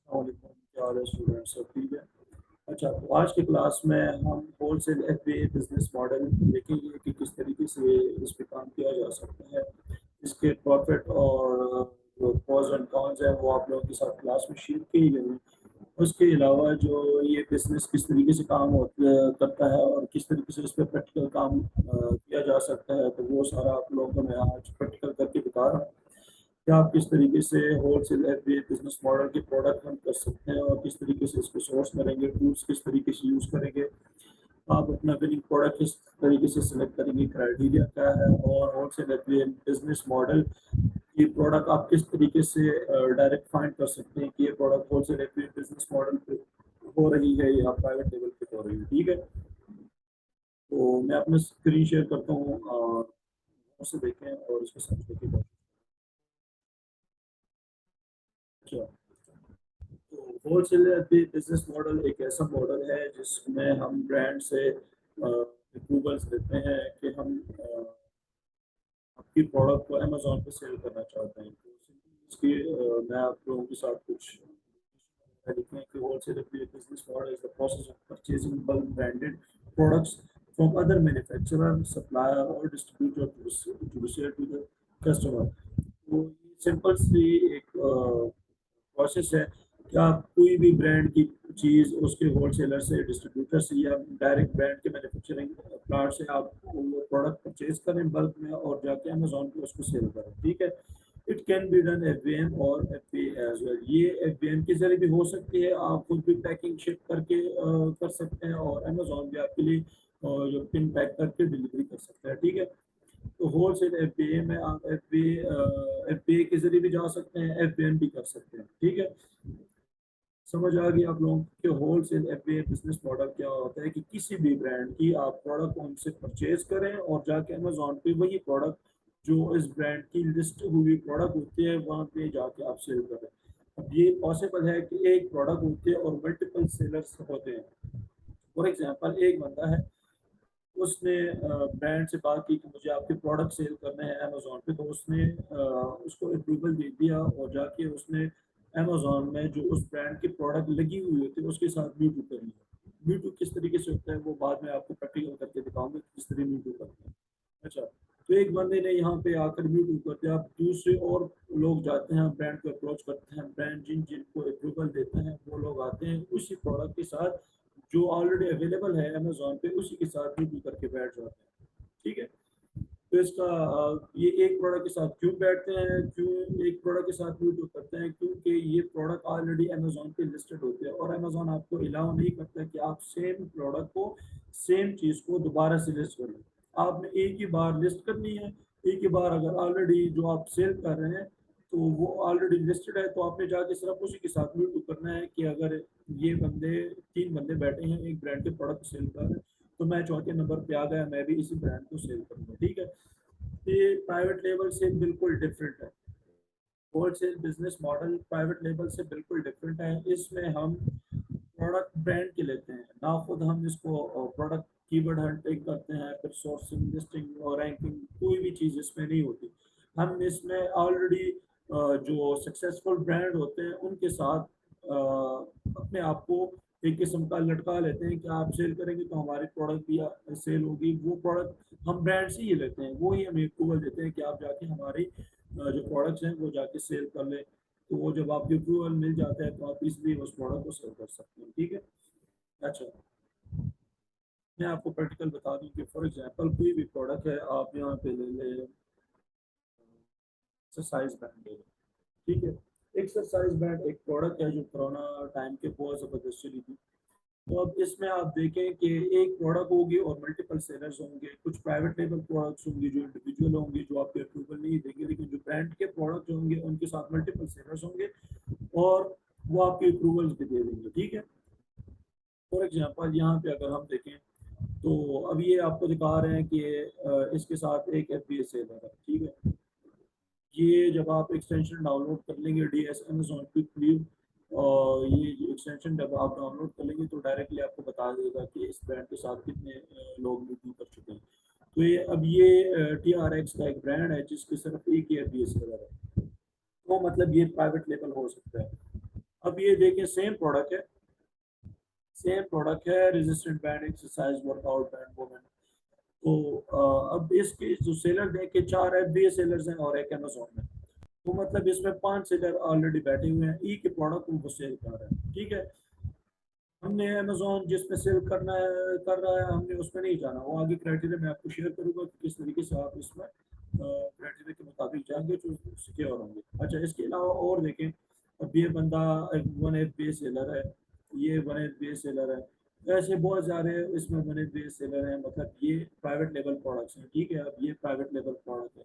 वालेकुम, क्या हाल है स्टूडेंट? सब ठीक है? अच्छा, तो आज की क्लास में हम होलसेल एफबीए बिजनेस मॉडल देखेंगे कि किस तरीके से इस पे काम किया जा सकता है। इसके प्रॉफिट और जो प्रोज एंड कॉन्स है वो आप लोगों के साथ क्लास में शेयर किए गए हैं। उसके अलावा जो ये बिजनेस किस तरीके से काम करता है और किस तरीके से इस पर प्रैक्टिकल काम किया जा सकता है, तो वो सारा आप लोगों को मैं आज प्रैक्टिकल करके बता रहा हूँ कि आप किस तरीके से होलसेल एफबीए बिजनेस मॉडल के प्रोडक्ट हम कर सकते हैं और किस तरीके से इसको सोर्स करेंगे, टूल्स किस तरीके से यूज़ करेंगे, आप अपना विनिंग प्रोडक्ट किस तरीके से सिलेक्ट करेंगे, क्राइटेरिया क्या है, और होलसेल एफबीए बिजनेस मॉडल ये प्रोडक्ट आप किस तरीके से डायरेक्ट फाइंड कर सकते हैं कि ये product wholesale FBA business model पे हो रही है या प्राइवेट लेवल पे हो रही है। ठीक है, तो मैं अपना स्क्रीन शेयर करता हूँ और उसे देखें और इसको समझने की कोशिश करें। तो होलसेल बिजनेस मॉडल एक ऐसा मॉडल है जिसमें हम ब्रांड से अप्रूवल्स देते हैं कि हम आपकी प्रोडक्ट को अमेजोन पे सेल करना चाहते हैं। तो इसकी मैं आप लोगों के साथ कुछ लिखे हैं कि wholesale business model is the process of purchasing bulk branded products from other manufacturer supplier और distributor to sell to the customer. तो सिंपल सी एक प्रोसेस है कि आप कोई भी ब्रांड की चीज़ उसके होलसेलर से, डिस्ट्रीब्यूटर से या डायरेक्ट ब्रांड के मैन्युफैक्चरिंग प्लांट से आप वो प्रोडक्ट परचेज करें बल्क में और जाके अमेजोन पे उसको सेल करें। ठीक है, it can be done FBM और एफबी एज वेल। ये एफबीएम के जरिए भी हो सकती है, आप खुद भी पैकिंग शिप करके कर सकते हैं और अमेजोन भी आपके लिए जो पिन पैक करके डिलीवरी कर सकता है। ठीक है, तो होलसेल एफबीए में आप एफबीए के जरिए भी जा सकते हैं, एफबीएम भी कर सकते हैं। ठीक है, समझ आ गई आप लोगों के होलसेल एफबीए बिजनेस मॉडल क्या होता है कि किसी भी ब्रांड की आप प्रोडक्ट उनसे परचेज करें और जाके अमेजोन पे वही प्रोडक्ट जो इस ब्रांड की लिस्ट हुई प्रोडक्ट होती है वहां पे जाके आप सेल करें। अब ये पॉसिबल है कि एक प्रोडक्ट होते हैं और मल्टीपल सेलर्स होते हैं। फॉर एग्जांपल, एक बंदा है, उसने ब्रांड से बात की कि मुझे आपके प्रोडक्ट सेल करने हैं अमेजोन पे, तो उसने उसको अप्रूवल दे दिया और जाके उसने अमेजोन में जो उस ब्रांड के प्रोडक्ट लगी हुई होती है उसके साथ म्यूटू कर लिया। म्यूटू किस तरीके से होता है वो बाद में आपको प्रैक्टिकल करके दिखाऊंगा कि किस तरह म्यूटू करते हैं। अच्छा, तो एक बंदे ने यहाँ पे आकर म्यूटू कर दिया, अब दूसरे और लोग जाते हैं ब्रांड को अप्रोच करते हैं, ब्रांड जिनको अप्रूवल देते हैं वो लोग आते हैं उसी प्रोडक्ट के साथ जो ऑलरेडी अवेलेबल है अमेजोन पे उसी के साथ म्यूटू करके बैठ जाते हैं। ठीक है, तो इसका ये एक प्रोडक्ट के साथ क्यों बैठते हैं, क्यों एक प्रोडक्ट के साथ म्यूटू करते हैं, क्योंकि ये प्रोडक्ट ऑलरेडी अमेजोन पे लिस्टेड होते हैं और अमेजोन आपको अलाउ नहीं करता कि आप सेम प्रोडक्ट को, सेम चीज़ को दोबारा से लिस्ट करें। आपने एक ही बार लिस्ट करनी है, एक ही बार अगर ऑलरेडी जो आप सेल कर रहे हैं तो वो ऑलरेडी लिस्टेड है, तो आपने जाके सिर्फ उसी के साथ म्यूटू करना है कि अगर ये बंदे, तीन बंदे बैठे हैं एक ब्रांड के प्रोडक्ट सेल कर रहे हैं, तो मैं चौथे नंबर पे आ गया, मैं भी इसी ब्रांड को सेल करूंगा। ठीक है, ये प्राइवेट लेवल से बिल्कुल डिफरेंट है। Wholesale business model private level से बिल्कुल डिफरेंट है। इसमें हम प्रोडक्ट ब्रांड के लेते हैं ना, खुद हम इसको प्रोडक्ट कीवर्ड हंटिंग करते हैं, फिर सोर्सिंग, लिस्टिंग और रैंकिंग कोई भी चीज़ इसमें नहीं होती। हम इसमें ऑलरेडी जो सक्सेसफुल ब्रांड होते हैं उनके साथ अपने आप को एक किस्म का लटका लेते हैं कि आप सेल करेंगे तो हमारी प्रोडक्ट भी सेल होगी। वो प्रोडक्ट हम ब्रांड से ही लेते हैं, वो ही हमें अप्रूवल देते हैं कि आप जाके हमारी जो प्रोडक्ट्स हैं वो जाके सेल कर लें। तो वो जब आपको अप्रूवल मिल जाता है तो आप इसलिए उस प्रोडक्ट को सेल कर सकते हैं। ठीक है, अच्छा, मैं आपको प्रैक्टिकल बता दूं कि फॉर एग्जांपल कोई भी प्रोडक्ट है, आप यहाँ पे ले लें एक्सरसाइज बैंड ले लें। ठीक है, एक्सरसाइज बैंड एक प्रोडक्ट है जो कोरोना टाइम के बहुत ज़बरदस्त चली थी। तो अब इसमें आप देखें कि एक प्रोडक्ट होगी और मल्टीपल सेलर्स होंगे, कुछ प्राइवेट लेवल प्रोडक्ट्स होंगे जो इंडिविजुअल होंगे जो आपके अप्रूवल नहीं देंगे, लेकिन जो ब्रांड के प्रोडक्ट होंगे उनके साथ मल्टीपल सेलर्स होंगे और वो आपके अप्रूवल्स भी दे देंगे। ठीक है, फॉर एग्जांपल यहाँ पे अगर हम देखें तो अब ये आपको दिखा रहे हैं कि इसके साथ एक एफबीए सेलर है। ठीक है, ये जब आप एक्सटेंशन डाउनलोड कर लेंगे D S Amazon quick view, और ये एक्सटेंशन जब आप डाउनलोड कर लेंगे तो डायरेक्टली आपको बता देगा कि इस ब्रांड के साथ कितने लोग मीटिंग कर चुके हैं। तो ये अब ये टी आर एक्स का एक ब्रांड है जिसके सिर्फ एक ही एफबीए सेलर है, तो मतलब ये प्राइवेट लेवल हो सकता है। अब ये देखें सेम प्रोडक्ट है resistant band, exercise, workout band, women. तो अब इसके जो सेलर देखे 4 FBA सेलर्स हैं और एक अमेजोन में। तो मतलब इसमें 5 सेलर ऑलरेडी बैठे हुए हैं, ई के प्रोडक्ट उनको सेल कर रहे हैं। ठीक है, हमने अमेजोन जिसमें सेल करना है कर रहा है, हमने उसमें नहीं जाना। वो आगे क्राइटेरिया मैं आपको शेयर करूंगा कि किस तरीके से आप इसमें क्राइटेरिया के मुताबिक जाएंगे तो सिक्योर होंगे। अच्छा, इसके अलावा और देखें, अब ये बंदा 1 FBA सेलर है, ये 1 FBA सेलर है, ऐसे बहुत सारे इसमें 1 FBA सेलर हैं। मतलब ये प्राइवेट लेवल प्रोडक्ट्स हैं। ठीक है, अब ये प्राइवेट लेवल प्रोडक्ट है।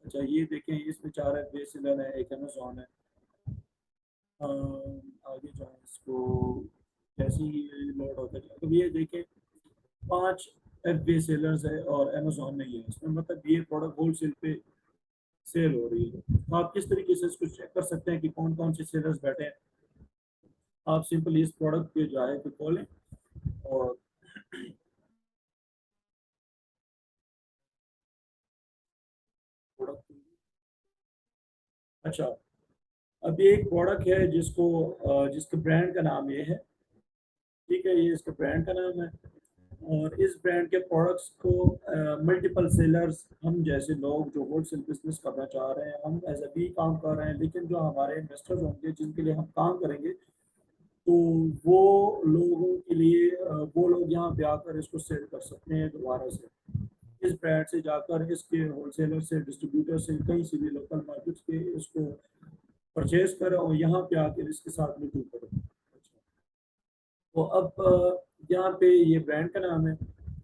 अच्छा, ये देखें, इसमें 4 FBA सेलर है, एक अमेजोन है। आगे जाए इसको, जैसे ही लोड होता है तो ये देखें 5 FBA सेलर्स है और अमेजोन में ही है। इसमें मतलब ये प्रोडक्ट होलसेल पे सेल हो रही है। तो आप किस तरीके से इसको चेक कर सकते हैं कि कौन कौन से सेलर्स बैठे हैं। आप सिंपली इस प्रोडक्ट पे जाए तो खोलें और प्रोडक्ट। अच्छा, अब ये एक प्रोडक्ट है जिसके ब्रांड का नाम ये है। ठीक है, ये इसका ब्रांड का नाम है। और इस ब्रांड के प्रोडक्ट्स को मल्टीपल सेलर्स, हम जैसे लोग जो होलसेल बिजनेस करना चाह रहे हैं, हम एज अ बी काम कर रहे हैं, लेकिन जो हमारे इन्वेस्टर्स होंगे जिनके लिए हम काम करेंगे, तो वो लोगों के लिए वो लोग यहाँ पे आकर इसको सेल कर सकते हैं दोबारा से। इस ब्रांड से जाकर इसके होलसेलर से, डिस्ट्रीब्यूटर से, कहीं से भी लोकल मार्केट से इसको परचेज करें और यहाँ पे आकर इसके साथ में करें। तो अब यहाँ पे ये ब्रांड का नाम है,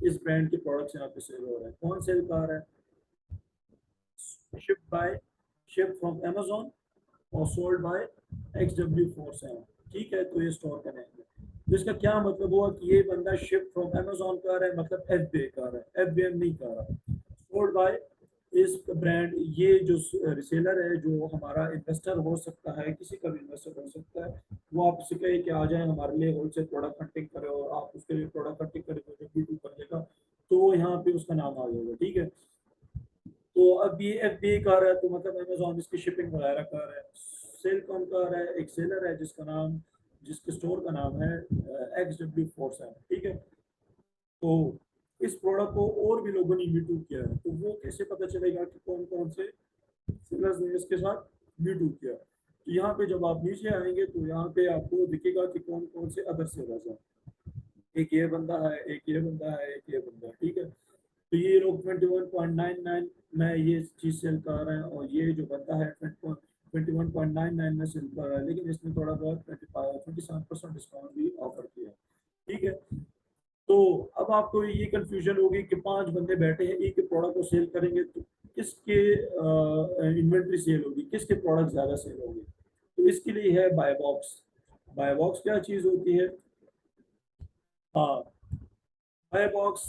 इस ब्रांड के प्रोडक्ट्स यहाँ पे सेल हो रहे हैं। कौन सेल कर रहा है? Ship by ship from Amazon और सोल्ड बाय XW47। ठीक है, तो ये स्टोर का नेम है। तो इसका क्या मतलब हुआ कि ये बंदा शिप फ्रॉम अमेजोन कर रहा है, मतलब FBA कर रहा है, FBM नहीं कर रहा। सोल्ड बाय इस ब्रांड, ये जो रिसेलर है, जो हमारा इन्वेस्टर हो सकता है, किसी का भी इन्वेस्टर हो सकता है, वो आपसे कहे कि आ जाए हमारे लिए होलसेल प्रोडक्ट हंटिंग करे और आप उसके लिए प्रोडक्ट हंटिंग करें तो B2 कर देगा, तो यहाँ पे उसका नाम आ जाएगा। ठीक है, तो अब ये FBA कर रहा है, तो मतलब अमेजोन इसकी शिपिंग वगैरह कर रहा है। सेल कौन कर रहा है? एक सेलर है जिसके स्टोर का नाम है XW47। ठीक है, तो इस प्रोडक्ट को और भी लोगों ने यूट्यूब किया है, तो वो कैसे पता चलेगा कि कौन कौन से सेलर्स ने इसके साथ यूट्यूब किया? तो यहाँ पे जब आप नीचे आएंगे तो यहाँ पे आपको दिखेगा कि कौन कौन से अदर सेलर्स हैं। एक ये बंदा है, एक ये बंदा है, एक ये बंदा है। ठीक है, तो ये लोग 21.99 में ये चीज सेल कर रहे हैं और ये जो बंदा है 21.99 में सेल कर रहा है, लेकिन इसने थोड़ा बहुत 27% डिस्काउंट भी ऑफर किया है। ठीक है, तो अब आपको ये कंफ्यूजन होगी कि 5 बंदे बैठे हैं, एक प्रोडक्ट को सेल करेंगे तो किसके इन्वेंट्री सेल होगी, किसके प्रोडक्ट ज्यादा सेल होंगे। तो इसके लिए है बाय बॉक्स। बाय बॉक्स क्या चीज होती है? हाँ, बाय बॉक्स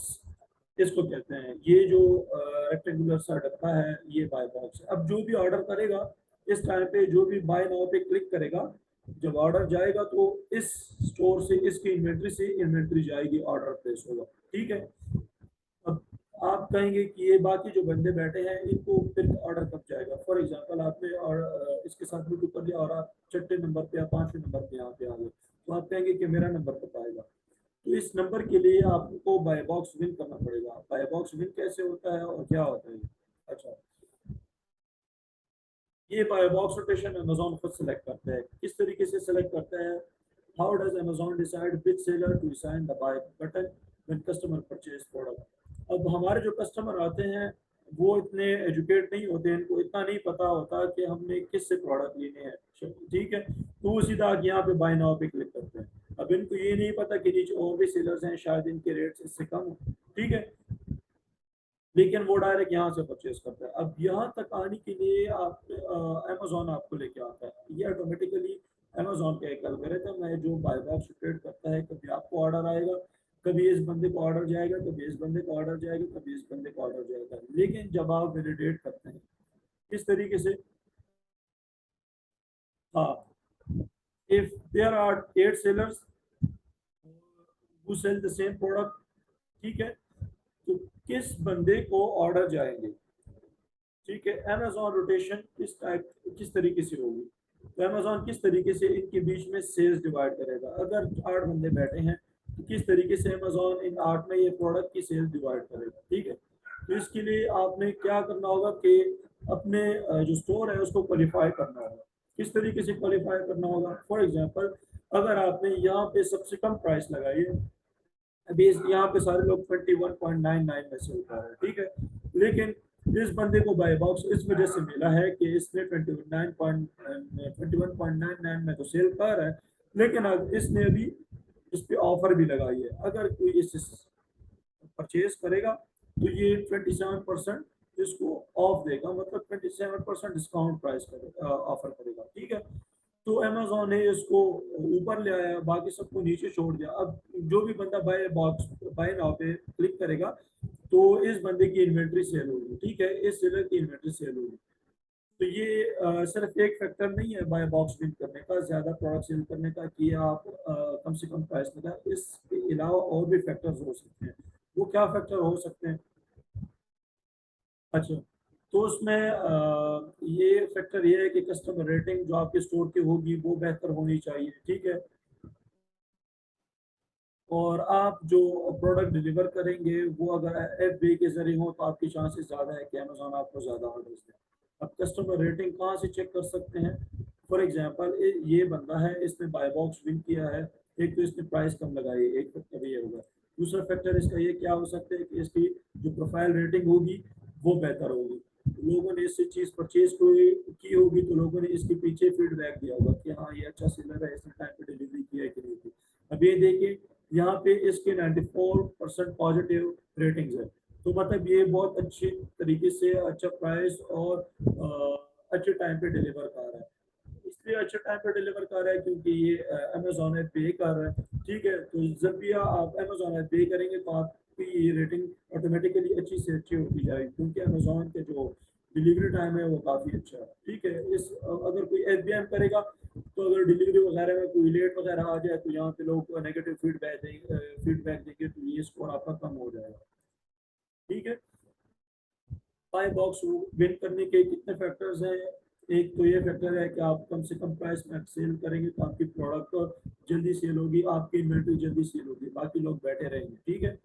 इसको कहते हैं। ये जो रेक्टेंगुलर सा डब्बा है, ये बाय बॉक्स है। अब जो भी ऑर्डर करेगा इस टाइम पे, जो भी बाय नाउ पे क्लिक करेगा, जब ऑर्डर जाएगा तो इस स्टोर से, इसकी इन्वेंट्री से इन्वेंट्री जाएगी, ऑर्डर प्लेस होगा। ठीक है, अब आप कहेंगे कि ये बाकी जो बंदे बैठे हैं इनको फिर ऑर्डर कब जाएगा? फॉर एग्जांपल आपने और इसके साथ ब्लूटूथ कर लिया और आप 6ठे नंबर पे या 5वें नंबर पे यहाँ पे आ गए, तो आप कहेंगे कि मेरा नंबर कब आएगा? तो इस नंबर के लिए आपको बाय बॉक्स विन करना पड़ेगा। बाय बॉक्स विन कैसे होता है और क्या होता है? अच्छा, ये बाय बॉक्स रोटेशन अमेजोन खुद सेलेक्ट करता है। किस तरीके से सेलेक्ट करता है? How does Amazon decide which seller to assign the buy button when customer purchase product? अब हमारे जो कस्टमर आते हैं वो इतने एजुकेट नहीं होते, इनको इतना नहीं पता होता कि हमने किस से प्रोडक्ट लेने हैं। ठीक है, तो वो सीधा यहाँ पे बाय नाउ पे क्लिक करते हैं। अब इनको ये नहीं पता कि नीचे और भी सेलर्स हैं, शायद इनके रेट्स इससे कम हो। ठीक है, लेकिन वो डायरेक्ट यहाँ से परचेज करता है। अब यहाँ तक आने के लिए आप अमेजोन आपको लेके आता है। ये ऑटोमेटिकली अमेजोन का एक एल्गोरिथम है जो बाय बॉक्स क्रिएट करता है। कभी आपको ऑर्डर आएगा, कभी इस बंदे को ऑर्डर जाएगा, कभी इस बंदे को ऑर्डर जाएगा, कभी इस बंदे को ऑर्डर जाएगा। लेकिन जब आप वैलिडेट करते हैं इस तरीके से, हाँ, if there are 8 sellers who sell the same product, ठीक है, तो किस बंदे को ऑर्डर जाएंगे? ठीक है, अमेजोन रोटेशन किस तरीके से होगी? तो अमेजोन किस तरीके से इनके बीच में सेल्स डिवाइड करेगा। अगर 8 बंदे बैठे हैं तो किस तरीके से अमेजोन इन 8 में ये प्रोडक्ट की सेल्स डिवाइड करेगा। ठीक है, तो इसके लिए आपने क्या करना होगा कि अपने जो स्टोर है उसको क्वालिफाई करना होगा। किस तरीके से क्वालिफाई करना होगा, फॉर एग्जांपल अगर आपने यहाँ पे सबसे कम प्राइस लगाई है, अभी यहाँ पे सारे लोग 21.99 में सेल कर रहे हैं, ठीक है, लेकिन इस बंदे को बाय बॉक्स इस वजह से मिला है कि इसने 21.99 में तो सेल कर रहा है, लेकिन अब इसने अभी इस पे ऑफर भी लगाई है। अगर कोई इस परचेज करेगा तो ये 27% इसको ऑफ देगा, मतलब 27% डिस्काउंट प्राइस करेगा, ऑफर करेगा। ठीक है, तो अमेजोन ने इसको ऊपर ले आया, बाकी सबको नीचे छोड़ दिया। अब जो भी बंदा बाय बॉक्स बाय नाउ पे क्लिक करेगा तो इस बंदे की इन्वेंट्री सेल होगी। ठीक है, इस सेलर की इन्वेंट्री सेल होगी। तो ये सिर्फ एक फैक्टर नहीं है बाय बॉक्स विन करने का, ज्यादा प्रोडक्ट सेल करने का, कि आप कम से कम प्राइस लगा। इसके अलावा और भी फैक्टर्स हो सकते हैं। वो क्या फैक्टर हो सकते हैं? अच्छा, तो उसमें ये फैक्टर ये है कि कस्टमर रेटिंग जो आपके स्टोर की होगी वो बेहतर होनी चाहिए। ठीक है, और आप जो प्रोडक्ट डिलीवर करेंगे वो अगर FBA के जरिए हो तो आपकी चांसेस ज़्यादा है कि अमेजोन आपको ज़्यादा ऑर्डर्स दे। अब कस्टमर रेटिंग कहाँ से चेक कर सकते हैं? फॉर एग्जांपल ये बंदा है, इसने बाय बॉक्स विन किया है, एक तो इसने प्राइस कम लगाई है, एक फैक्टर ये होगा। दूसरा फैक्टर इसका ये क्या हो सकता है कि इसकी जो प्रोफाइल रेटिंग होगी वो बेहतर होगी। लोगों ने इससे चीज़ परचेज की होगी तो लोगों ने इसके पीछे फीडबैक दिया होगा कि हाँ ये अच्छा सेलर है, इसने टाइम पे डिलीवरी किया है कि नहीं की। अब ये देखिए यहाँ पे इसके 94% पॉजिटिव रेटिंग्स है, तो मतलब ये बहुत अच्छी तरीके से अच्छा प्राइस और अच्छे टाइम पे डिलीवर कर रहा है। इसलिए अच्छे टाइम पे डिलीवर कर रहा है क्योंकि ये अमेजोन ऐप पे कर रहा है। ठीक है, तो जब भी आप अमेजोन ऐप पे करेंगे तो आपकी ये रेटिंग ऑटोमेटिकली अच्छी से अच्छी होती जाएगी, क्योंकि अमेजोन के जो डिलीवरी टाइम है वो काफ़ी अच्छा है। ठीक है, इस अगर कोई एफ करेगा तो अगर डिलीवरी वगैरह में कोई लेट वगैरह आ जाए तो यहाँ पे लोग नेगेटिव फीडबैक देंगे तो ये स्कोर आपका कम हो जाएगा। ठीक है, बाय बॉक्स विन करने के कितने फैक्टर्स हैं? एक तो ये फैक्टर है कि आप कम से कम प्राइस में सेल करेंगे तो आपकी प्रोडक्ट जल्दी सेल होगी, आपकी इन्वेंट्री जल्दी सेल होगी, बाकी लोग बैठे रहेंगे। ठीक है,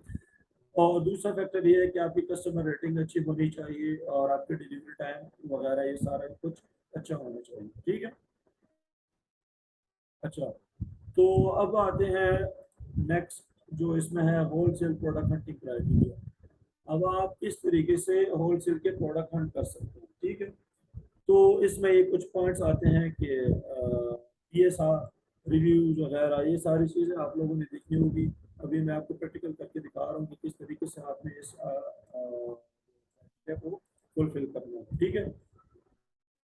और दूसरा फैक्टर ये है कि आपकी कस्टमर रेटिंग अच्छी होनी चाहिए और आपके डिलीवरी टाइम वगैरह ये सारा कुछ अच्छा होना चाहिए। ठीक है, अच्छा, तो अब आते हैं नेक्स्ट जो इसमें है होलसेल प्रोडक्ट हंटिंग क्राइटेरिया। अब आप किस तरीके से होलसेल के प्रोडक्ट हंट कर सकते हैं। ठीक है, तो इसमें ये कुछ पॉइंट्स आते हैं कि ये रिव्यूज वगैरह ये सारी चीज़ें आप लोगों ने देखनी होगी। अभी मैं आपको प्रैक्टिकल करके दिखा रहा हूँ कि किस तरीके से आपने इस को फुलफिल करना है। ठीक है,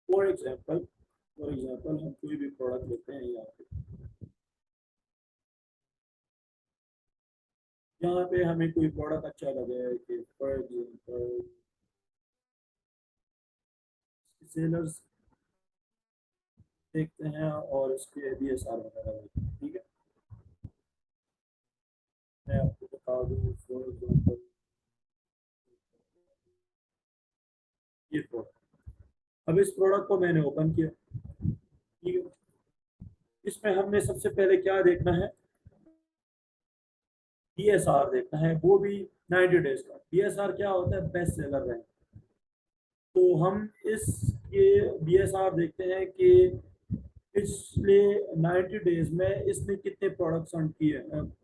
फॉर एग्जांपल हम कोई भी प्रोडक्ट लेते हैं, यहाँ पे हमें कोई प्रोडक्ट अच्छा लगे कि फॉर एग्जांपल सेलर्स देखते हैं और इसके BSR वगैरह देखते हैं। ठीक है, मैं आपको बता दूँ फॉर एग्जांपल ये प्रोडक्ट, अब इस प्रोडक्ट को मैंने ओपन किया। ठीक है, इसमें हमने सबसे पहले क्या देखना है? BSR देखना है, वो भी 90 डेज का। BSR क्या होता है? Best seller rank. तो हम इसके BSR देखते हैं कि पिछले 90 डेज में इसने कितने प्रोडक्ट्स अर्न किए,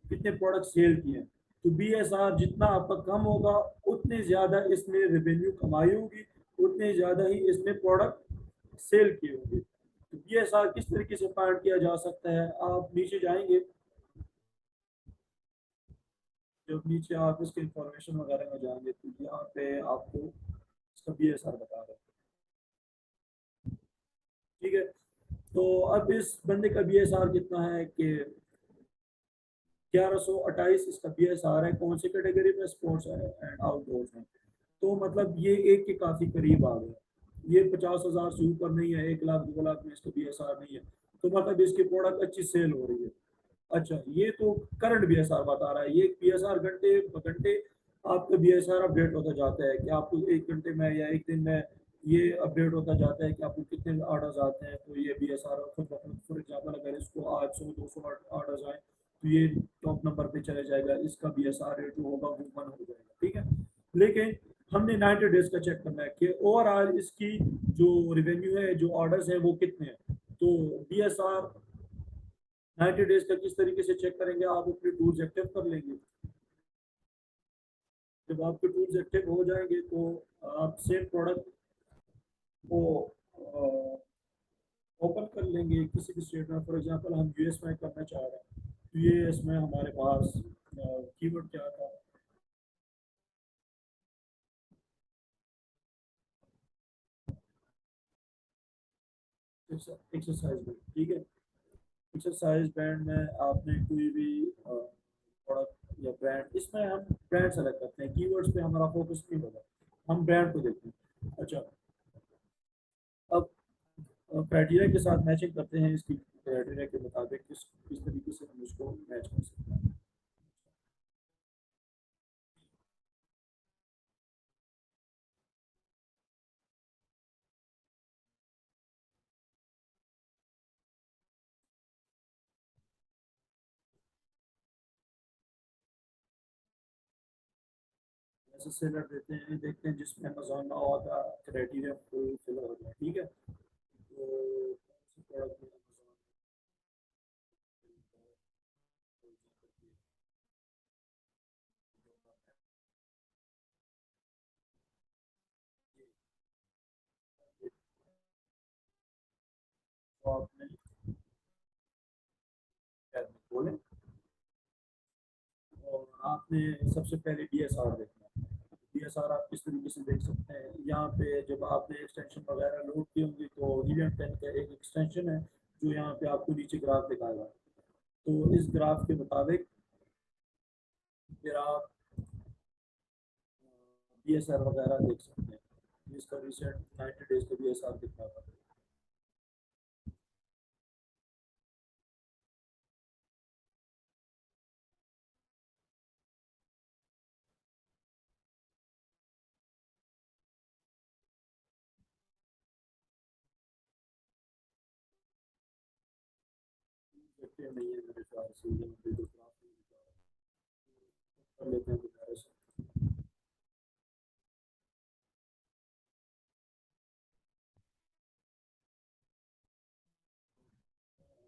कितने प्रोडक्ट सेल किए। तो BSR जितना आपका कम होगा उतनी ज़्यादा इसने रेवेन्यू कमाई होगी, उतने ज़्यादा ही इसने प्रोडक्ट सेल किए होंगे। तो BSR किस तरीके से फाइंड किया जा सकता है? आप नीचे जाएंगे, जब नीचे आप इसके इंफॉर्मेशन वगैरह में जाएंगे तो यहाँ पे आपको इसका BSR बता रहे हैं। ठीक है, तो अब इस बंदे का BSR कितना है कि 1128 इसका BSR है। कौन सी कैटेगरी में? स्पोर्ट्स एंड आउटडोर्स में। तो मतलब ये एक के काफी करीब आ गया। ये 50,000 से ऊपर नहीं है, 1 लाख 2 लाख में इसका BSR नहीं है, तो मतलब इसकी प्रोडक्ट अच्छी सेल हो रही है। अच्छा, ये तो करंट BSR बता रहा है। ये BSR घंटे घंटे आपका BSR अपडेट होता जाता है कि आपको 1 घंटे में या 1 दिन में ये अपडेट होता जाता है कि आपको कितने ऑर्डर्स आते हैं, तो ये बी एस आर खुद ब खुद, फॉर एग्जाम्पल अगर इसको आज 100-200 ऑर्डर्स आए तो ये टॉप नंबर पे चले जाएगा, इसका बी एस आर रेट जो होगा वो 1 हो जाएगा, ठीक है। लेकिन हमने 90 डेज का चेक करना है कि ओवरऑल इसकी जो रिवेन्यू है, जो ऑर्डर्स हैं वो कितने हैं। तो बी एस आर 90 डेज का किस तरीके से चेक करेंगे, आप अपने टूल्स एक्टिव कर लेंगे। जब आपके टूल्स एक्टिव हो जाएंगे तो आप सेम प्रोडक्ट को ओपन कर लेंगे किसी भी स्टेट में। फॉर एग्जांपल हम यूएस में करना चाह रहे हैं, तो यूएस में हमारे पास कीवर्ड क्या था, एक्सरसाइज बैंड, ठीक है। एक्सरसाइज बैंड में आपने कोई भी प्रोडक्ट या ब्रांड, इसमें हम ब्रांड सेलेक्ट करते हैं, कीवर्ड्स पे हमारा फोकस नहीं होगा, हम ब्रांड को देखते हैं। अच्छा, अब क्राइटेरिया के साथ मैचिंग करते हैं, इसकी क्राइटेरिया के मुताबिक किस किस तरीके से हम इसको मैच कर सकते हैं। ऐसे सेलर देते हैं, देखते हैं जिसमें अमेजोन ना होगा, क्राइटेरिया फुल हो गया, ठीक है। तो प्रोडक्ट में अमेजोन, तो आपने बोले, और आपने सबसे पहले डीएसआर देखना है। डीएसआर आप किस तरीके से देख सकते हैं, यहाँ पे जब आपने एक्सटेंशन वगैरह लोड की होंगी तो हीलियम 10 का एक एक्सटेंशन है जो यहाँ पे आपको नीचे ग्राफ दिखाएगा। तो इस ग्राफ के मुताबिक फिर आप डीएसआर वगैरह देख सकते हैं, इसका रिसेंट 90 डेज का डीएसआर दिखा था। देखते नहीं है मेरे ख्याल से, यहाँ पे जो ग्राफ कर लेते हैं दोबारा से,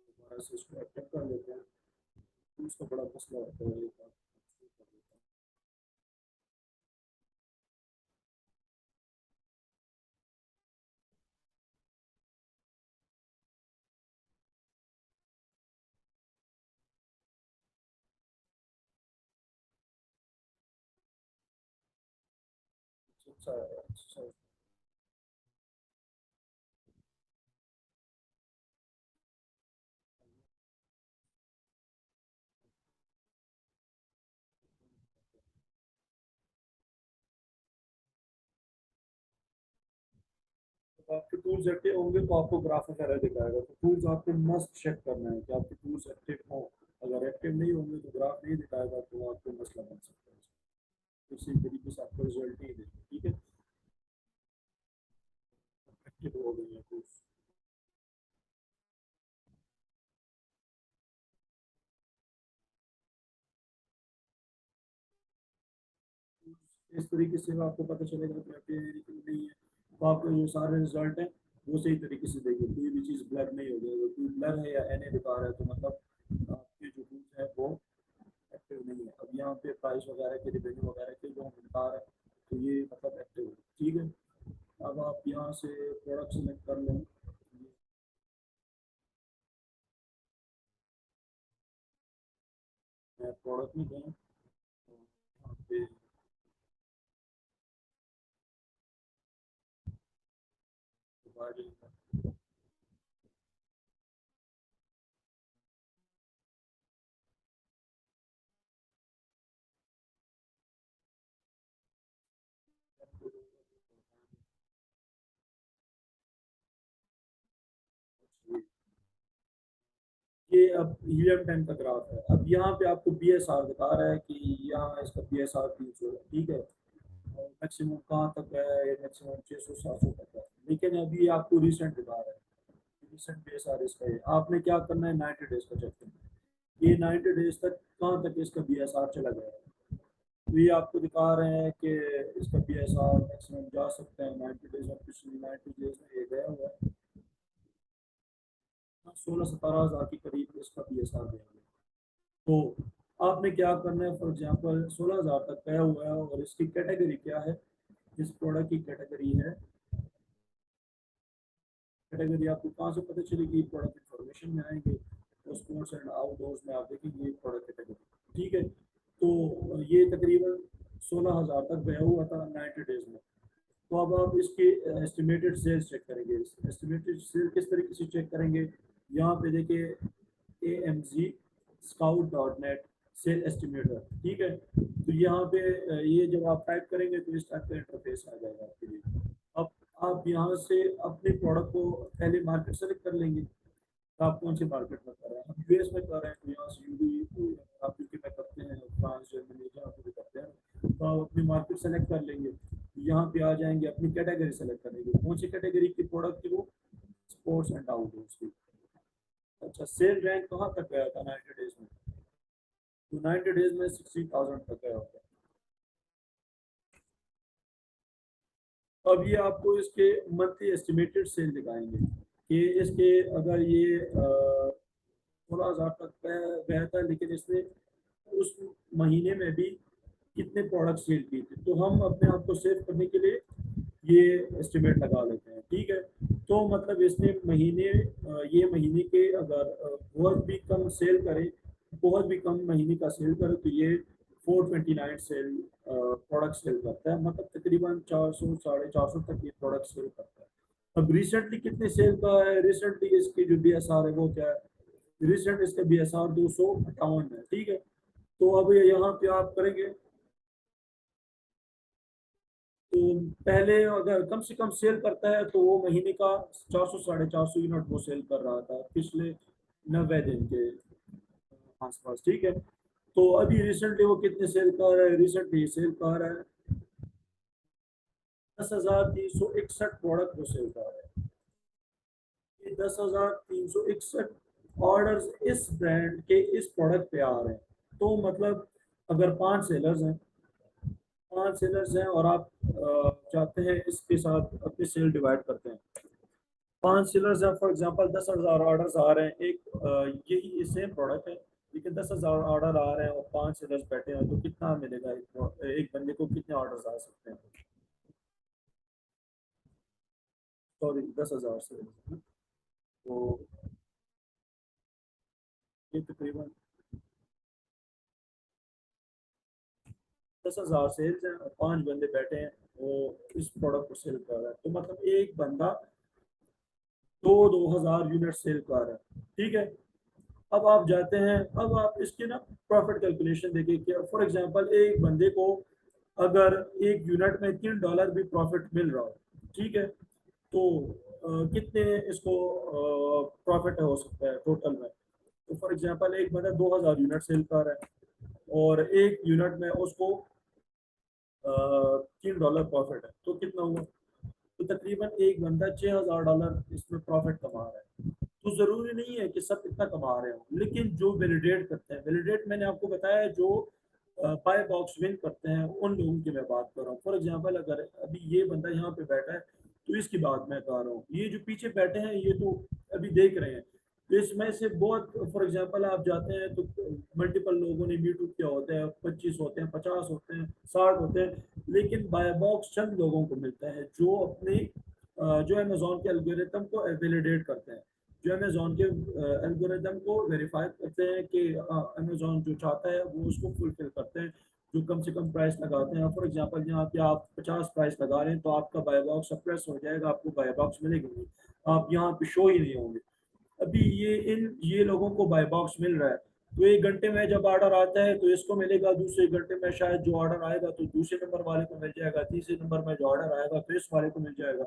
दोबारा से इसको एक्टिव कर लेते हैं। तो उसका बड़ा मसला होता है, एक बार अच्छा अच्छा। तो आपके टूल्स एक्टिव होंगे तो आपको ग्राफ वगैरह दिखाएगा, तो टूल्स आपको मस्ट चेक करना है कि आपके टूल्स एक्टिव हो। अगर एक्टिव नहीं होंगे तो ग्राफ नहीं दिखाएगा, तो आपको मसला बन सकता है। इसी तरीके से आपको रिजल्ट नहीं देगा, ठीक है। एक्टिव हो गई है टूल्स, इस तरीके से आपको पता चलेगा कि एक्टिव है कि नहीं है। तो आपको जो सारे रिजल्ट हैं वो सही तरीके से देखिए, कोई भी चीज़ ब्लर नहीं होगी। अगर कोई ब्लर है या एन ए दिखा रहा है तो मतलब आपके जो टूल्स हैं वो एक्टिव नहीं है। अब यहाँ पे प्राइस वगैरह के, रिवेन्यू वगैरह के जो हम बता रहे हैं, तो ये मतलब एक्टिव है, ठीक है। अब आप यहाँ से प्रोडक्ट सेलेक्ट कर लें, मैं प्रोडक्ट में गया, तो यहाँ पे दोबारा ये अब हीलियम 10 का ग्राफ है। अब यहाँ पे आपको बी एस आर दिखा रहा है कि यहाँ इसका बी एस आर 300 है, ठीक है। मैक्सिमम कहाँ तक है, मैक्सिमम 600-700 तक है। लेकिन अभी आपको रिसेंट दिखा रहा है, रिसेंट BSR इसका है। आपने क्या करना है, 90 डेज का चेक करना है, ये 90 डेज तक कहाँ तक इसका BSR चला गया है। तो ये आपको दिखा रहे हैं कि इसका BSR मैक्सिमम जा सकते हैं 90 डेज में। पिछली 90 डेज में ये गया हुआ है 16-17 हज़ार के करीब इसका BSR गया हुआ है। तो आपने क्या करना है, फॉर एग्जांपल 16 हज़ार तक गया हुआ है और इसकी कैटेगरी क्या है, इस प्रोडक्ट की कैटेगरी है, कैटेगरी आपको कहाँ से पता चलेगी, प्रोडक्ट इन्फॉर्मेशन में आएंगे तो स्पोर्ट्स एंड आउटडोर्स में आप देखेंगे प्रोडक्ट कैटेगरी। ठीक है, तो ये तकरीबन 16 हज़ार तक गया हुआ था 90 डेज में। तो अब आप इसके एस्टिमेटेड सेल्स चेक करेंगे। एस्टिमेटेड सेल किस तरीके से चेक करेंगे, यहाँ पे देखिए AMZ scout.net सेल एस्टिमेटर। ठीक है, तो यहाँ पे ये जब आप टाइप करेंगे तो इस टाइप का इंटरफेस आ जाएगा आपके लिए। अब आप यहाँ से अपने प्रोडक्ट को पहले मार्केट सेलेक्ट कर लेंगे, तो आप कौन सी मार्केट में कर रहे हैं, हम US में कर रहे हैं तो यहाँ से आप यूके में करते हैं, फ्रांस जर्मनी जहाँ पे भी करते हैं, तो आप अपनी मार्केट सेलेक्ट कर लेंगे। यहाँ पे आ जाएंगे, अपनी कैटेगरी सेलेक्ट करेंगे, कौन सी कैटेगरी की प्रोडक्ट की, वो स्पोर्ट्स एंड आउटडोर्स की। अच्छा, सेल रैंक कहाँ तक गया था 90 डेज में, तो 90 डेज में 60,000 तक गया होगा। अब ये आपको इसके मंथली एस्टिमेटेड सेल दिखाएंगे कि इसके अगर ये 16 हज़ार तक गया था, लेकिन इसने उस महीने में भी कितने प्रोडक्ट सेल किए थे। तो हम अपने आप को सेव करने के लिए ये एस्टिमेट लगा लेते हैं। ठीक है, तो मतलब इसने महीने ये महीने के अगर बहुत भी कम सेल करे, बहुत भी कम महीने का सेल करे, तो ये 429 सेल प्रोडक्ट सेल करता है, मतलब तकरीबन 400-450 तक ये प्रोडक्ट सेल करता है। अब रिसेंटली कितने सेल का है, रिसेंटली इसकी जो BSR है वो क्या है, रिसेंट इसका BSR 258 है। ठीक है, तो अब यहाँ पे आप करेंगे, तो पहले अगर कम से कम सेल करता है तो वो महीने का 400-450 यूनिट वो सेल कर रहा था पिछले 90 दिन के आसपास। ठीक है, तो अभी रिसेंटली वो कितने सेल कर रहा है, रिसेंटली सेल कर रहा है 10,361 प्रोडक्ट वो सेल कर रहा है। ये 10,361 ऑर्डर्स इस ब्रांड के इस प्रोडक्ट पे आ रहे हैं। तो मतलब अगर 5 सेलर्स हैं और आप चाहते हैं इसके साथ अपनी सेल डिवाइड करते हैं, 5 सेलर्स हैं, फॉर एग्जांपल 10,000 ऑर्डर्स आ रहे हैं, एक यही सेम प्रोडक्ट है लेकिन 10,000 ऑर्डर आ रहे हैं और 5 सेलर्स बैठे हैं, तो कितना मिलेगा, एक बंदे को कितने ऑर्डर्स आ सकते हैं, सॉरी 10,000 सेलर्स। तो ये तकरीबन 10,000 सेल्स हैं और 5 बंदे बैठे हैं वो इस प्रोडक्ट को सेल कर रहा है, तो मतलब एक बंदा 2,000 यूनिट सेल कर रहा है। ठीक है, अब आप जाते हैं, अब आप इसके ना प्रॉफिट कैलकुलेशन देखिए कि फॉर एग्जांपल एक बंदे को अगर एक यूनिट में $3 भी प्रॉफिट मिल रहा हो, ठीक है, तो कितने इसको प्रॉफिट हो सकता है टोटल में। तो फॉर एग्जांपल एक बंदा 2,000 यूनिट सेल कर रहा है और एक यूनिट में उसको $3 प्रॉफिट है, तो कितना हुआ, तो तकरीबन एक बंदा $6,000 इसमें प्रॉफिट कमा रहा है। तो जरूरी नहीं है कि सब इतना कमा रहे हो, लेकिन जो वैलिडेट करते हैं, वैलिडेट मैंने आपको बताया है, जो बाय बॉक्स विन करते हैं उन लोगों की मैं बात कर रहा हूँ। फॉर एग्जांपल अगर अभी ये बंदा यहाँ पे बैठा है तो इसकी बात मैं कर रहा हूँ, ये जो पीछे बैठे हैं ये तो अभी देख रहे हैं, तो इसमें से बहुत, फॉर एग्जांपल आप जाते हैं तो मल्टीपल लोगों ने मीट किया होता है, 25 होते हैं, 50 होते हैं, 60 होते हैं, लेकिन बाय बॉक्स चंद लोगों को मिलता है जो अपने जो अमेजोन के एल्गोरिथम को वैलिडेट करते हैं, जो अमेजोन के एल्गोरिथम को वेरीफाई करते हैं कि अमेजोन जो चाहता है वो उसको फुलफिल करते हैं, जो कम से कम प्राइस लगाते हैं। फॉर एग्जांपल यहाँ पे आप 50 प्राइस लगा रहे हैं तो आपका बाय बॉक्स सप्रेस हो जाएगा, आपको बाय बॉक्स मिलेगी नहीं, आप यहाँ पे शो ही नहीं होंगे। अभी ये लोगों को बाय बॉक्स मिल रहा है, तो 1 घंटे में जब ऑर्डर आता है तो इसको मिलेगा, दूसरे घंटे में शायद जो ऑर्डर आएगा तो दूसरे नंबर वाले को मिल जाएगा, तीसरे नंबर में जो ऑर्डर आएगा तो इस वाले को मिल जाएगा,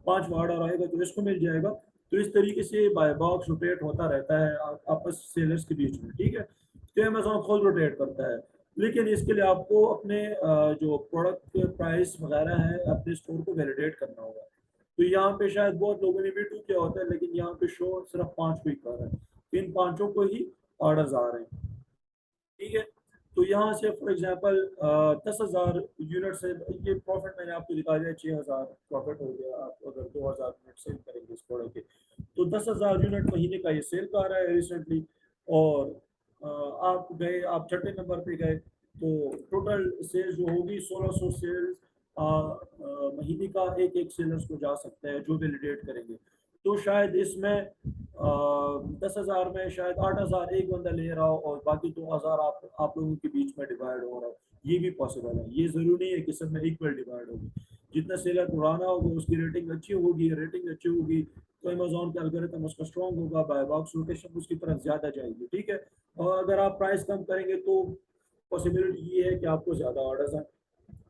5वां ऑर्डर आएगा तो इसको मिल जाएगा। तो इस तरीके से बाय बॉक्स रोटेट होता रहता है आपस सेलर्स के बीच में। ठीक है, तो अमेजोन खुद रोटेट करता है, लेकिन इसके लिए आपको अपने जो प्रोडक्ट के प्राइस वगैरह है अपने स्टोर को वैलिडेट करना होगा। तो यहाँ पे शायद बहुत लोगों ने भी टू किया होता है, लेकिन यहाँ पे शो सिर्फ 5 को ही कर रहा है, इन पांचों को ही ऑर्डर्स आ रहे हैं। ठीक है, तो यहाँ से फॉर एग्जांपल 10,000 यूनिट से ये प्रॉफिट मैंने आपको दिखा दिया, 6,000 प्रॉफिट हो गया। आप अगर 2,000 यूनिट सेल करेंगे इस प्रोडक्ट के, तो 10,000 यूनिट महीने का ये सेल का रहा है रिसेंटली। और आप गए, आप छठे नंबर पे गए, तो टोटल सेल्स जो होगी 1,600 सेल्स महीने का एक एक सेलर्स को जा सकता है जो वैलिडेट करेंगे। तो शायद इसमें 10,000 में शायद 8,000 एक बंदा ले रहा हो और बाकी 2,000 आप लोगों के बीच में डिवाइड हो रहा हो। ये भी पॉसिबल है, ये जरूरी नहीं है कि सब में इक्वल डिवाइड होगी। जितना सेलर पुराना होगा उसकी रेटिंग अच्छी होगी, रेटिंग अच्छी होगी तो अमेजोन का एल्गोरिथम उसका स्ट्रॉन्ग होगा, बाय बॉक्स रोटेशन उसकी तरफ ज्यादा जाएगी। ठीक है, और अगर आप प्राइस कम करेंगे तो पॉसिबिलिटी ये है कि आपको ज्यादा ऑर्डर्स आए।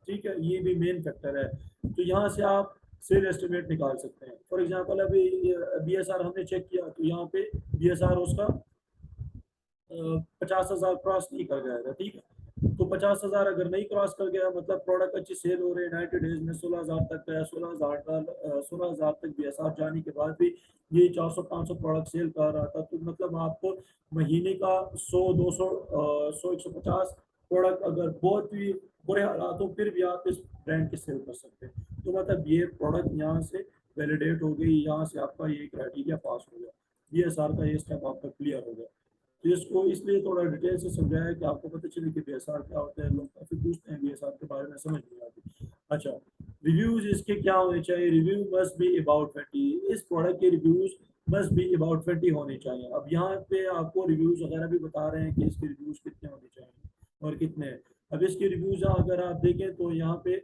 ठीक है, ये भी मेन फैक्टर है। तो यहाँ से आप सेल एस्टिमेट निकाल सकते हैं। फॉर एग्जांपल अभी BSR हमने चेक किया, तो यहाँ पे BSR उसका 50,000 क्रॉस नहीं कर गया था। ठीक है, तो 50,000 अगर नहीं क्रॉस कर गया मतलब प्रोडक्ट अच्छी सेल हो रही है, 90 डेज में 16,000 तक गया, 16,000 तक BSR जाने के बाद भी ये 400-500 प्रोडक्ट सेल कर रहा था, तो मतलब आपको महीने का 100, 200, 100, 150 प्रोडक्ट अगर बहुत ही बुरे हालात हो फिर भी आप इस ब्रांड की सेल कर सकते हैं। तो मतलब ये प्रोडक्ट यहाँ से वैलिडेट हो गई, यहाँ से आपका ये क्राइटेरिया पास हो गया, BSR का ये स्टेप आपका क्लियर हो गया। तो इसको इसलिए थोड़ा डिटेल से समझाया कि आपको पता चले कि BSR क्या होता है। लोग काफी पूछते हैं BSR के बारे में, समझ नहीं आती। अच्छा, रिव्यूज इसके क्या होने चाहिए? रिव्यू मस्ट बी अबाउट 20, इस प्रोडक्ट के रिव्यूज मस्ट बी अबाउट 20 होने चाहिए। अब यहाँ पे आपको रिव्यूज वगैरह भी बता रहे हैं कि इसके रिव्यूज कितने होने चाहिए और कितने हैं। अब इसके रिव्यूज अगर आप देखें तो यहाँ पे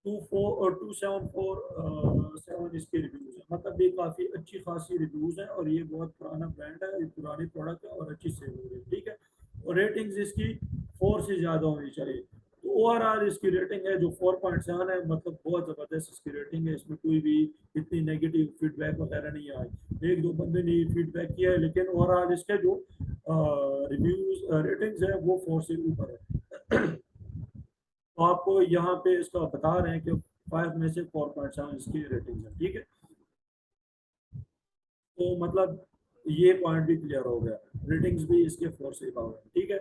2747 इसके रिव्यूज है, मतलब ये काफी अच्छी खासी रिव्यूज है और ये बहुत पुराना ब्रांड है, ये पुरानी प्रोडक्ट है और अच्छी सेल हो रही है। ठीक है, और रेटिंग्स इसकी 4 से ज्यादा होनी चाहिए। तो ओवरऑल इसकी रेटिंग है जो 4.7 है, मतलब बहुत जबरदस्त इसकी रेटिंग है। इसमें कोई भी इतनी नेगेटिव फीडबैक वगैरह नहीं आए। एक दो बंदे ने फीडबैक किया है, लेकिन ओवरऑल इसके जो रिव्यूज रेटिंग्स है वो 4 से ऊपर है। तो आपको यहाँ पे इसका बता रहे हैं कि 5 में से 4.7 इसकी रेटिंग है। ठीक है, तो मतलब ये पॉइंट भी क्लियर हो गया, रेटिंग्स भी इसके 4 से अबव है। ठीक है,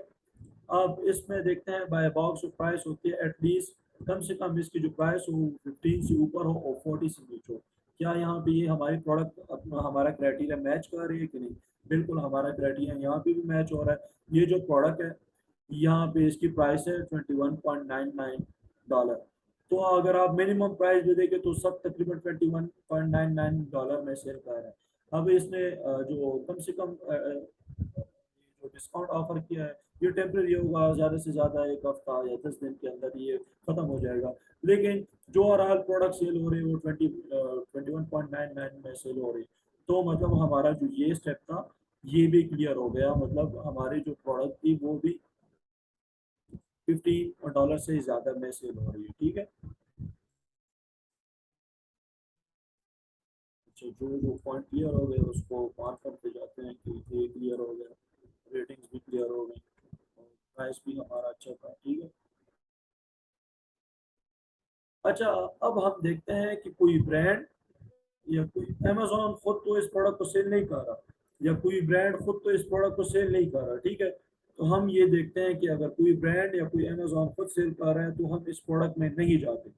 अब इसमें देखते हैं बाय बॉक्स जो प्राइस होती है एटलीस्ट कम से कम इसकी जो प्राइस हो 15 से ऊपर हो और 40 से नीचे हो। क्या यहाँ पे ये हमारी प्रोडक्ट अपना हमारा क्राइटेरिया मैच कर रही है कि नहीं? बिल्कुल हमारा क्राइटेरिया यहाँ पे भी मैच हो रहा है। ये जो प्रोडक्ट है यहाँ पे इसकी प्राइस है $21.99। तो अगर आप मिनिमम प्राइस भी देखें तो सब तकरीबन $21.99 में सेल कर रहे हैं। अब इसने जो कम से कम जो डिस्काउंट ऑफर किया है ये टेम्परेरी होगा, ज़्यादा से ज़्यादा एक हफ्ता या 10 दिन के अंदर ये ख़त्म हो जाएगा। लेकिन जो ओवरऑल प्रोडक्ट सेल हो रही है वो 21.99 में सेल हो रही है। तो मतलब हमारा जो ये स्टेप था ये भी क्लियर हो गया, मतलब हमारी जो प्रोडक्ट थी वो भी $50 से ज़्यादा में सेल हो रही है। ठीक है, अच्छा, जो जो पॉइंट क्लियर हो गए उसको मार्क करते जाते हैं कि ये क्लियर हो गया, रेटिंग्स भी क्लियर हो गई, प्राइस भी हमारा अच्छा था। ठीक है, अच्छा, अब हम देखते हैं कि कोई ब्रांड या कोई अमेजोन खुद तो इस प्रोडक्ट को सेल नहीं कर रहा, या कोई ब्रांड खुद तो इस प्रोडक्ट को सेल नहीं कर रहा। ठीक है, तो हम ये देखते हैं कि अगर कोई ब्रांड या कोई अमेजोन खुद सेल कर रहा है तो हम इस प्रोडक्ट में नहीं जाते।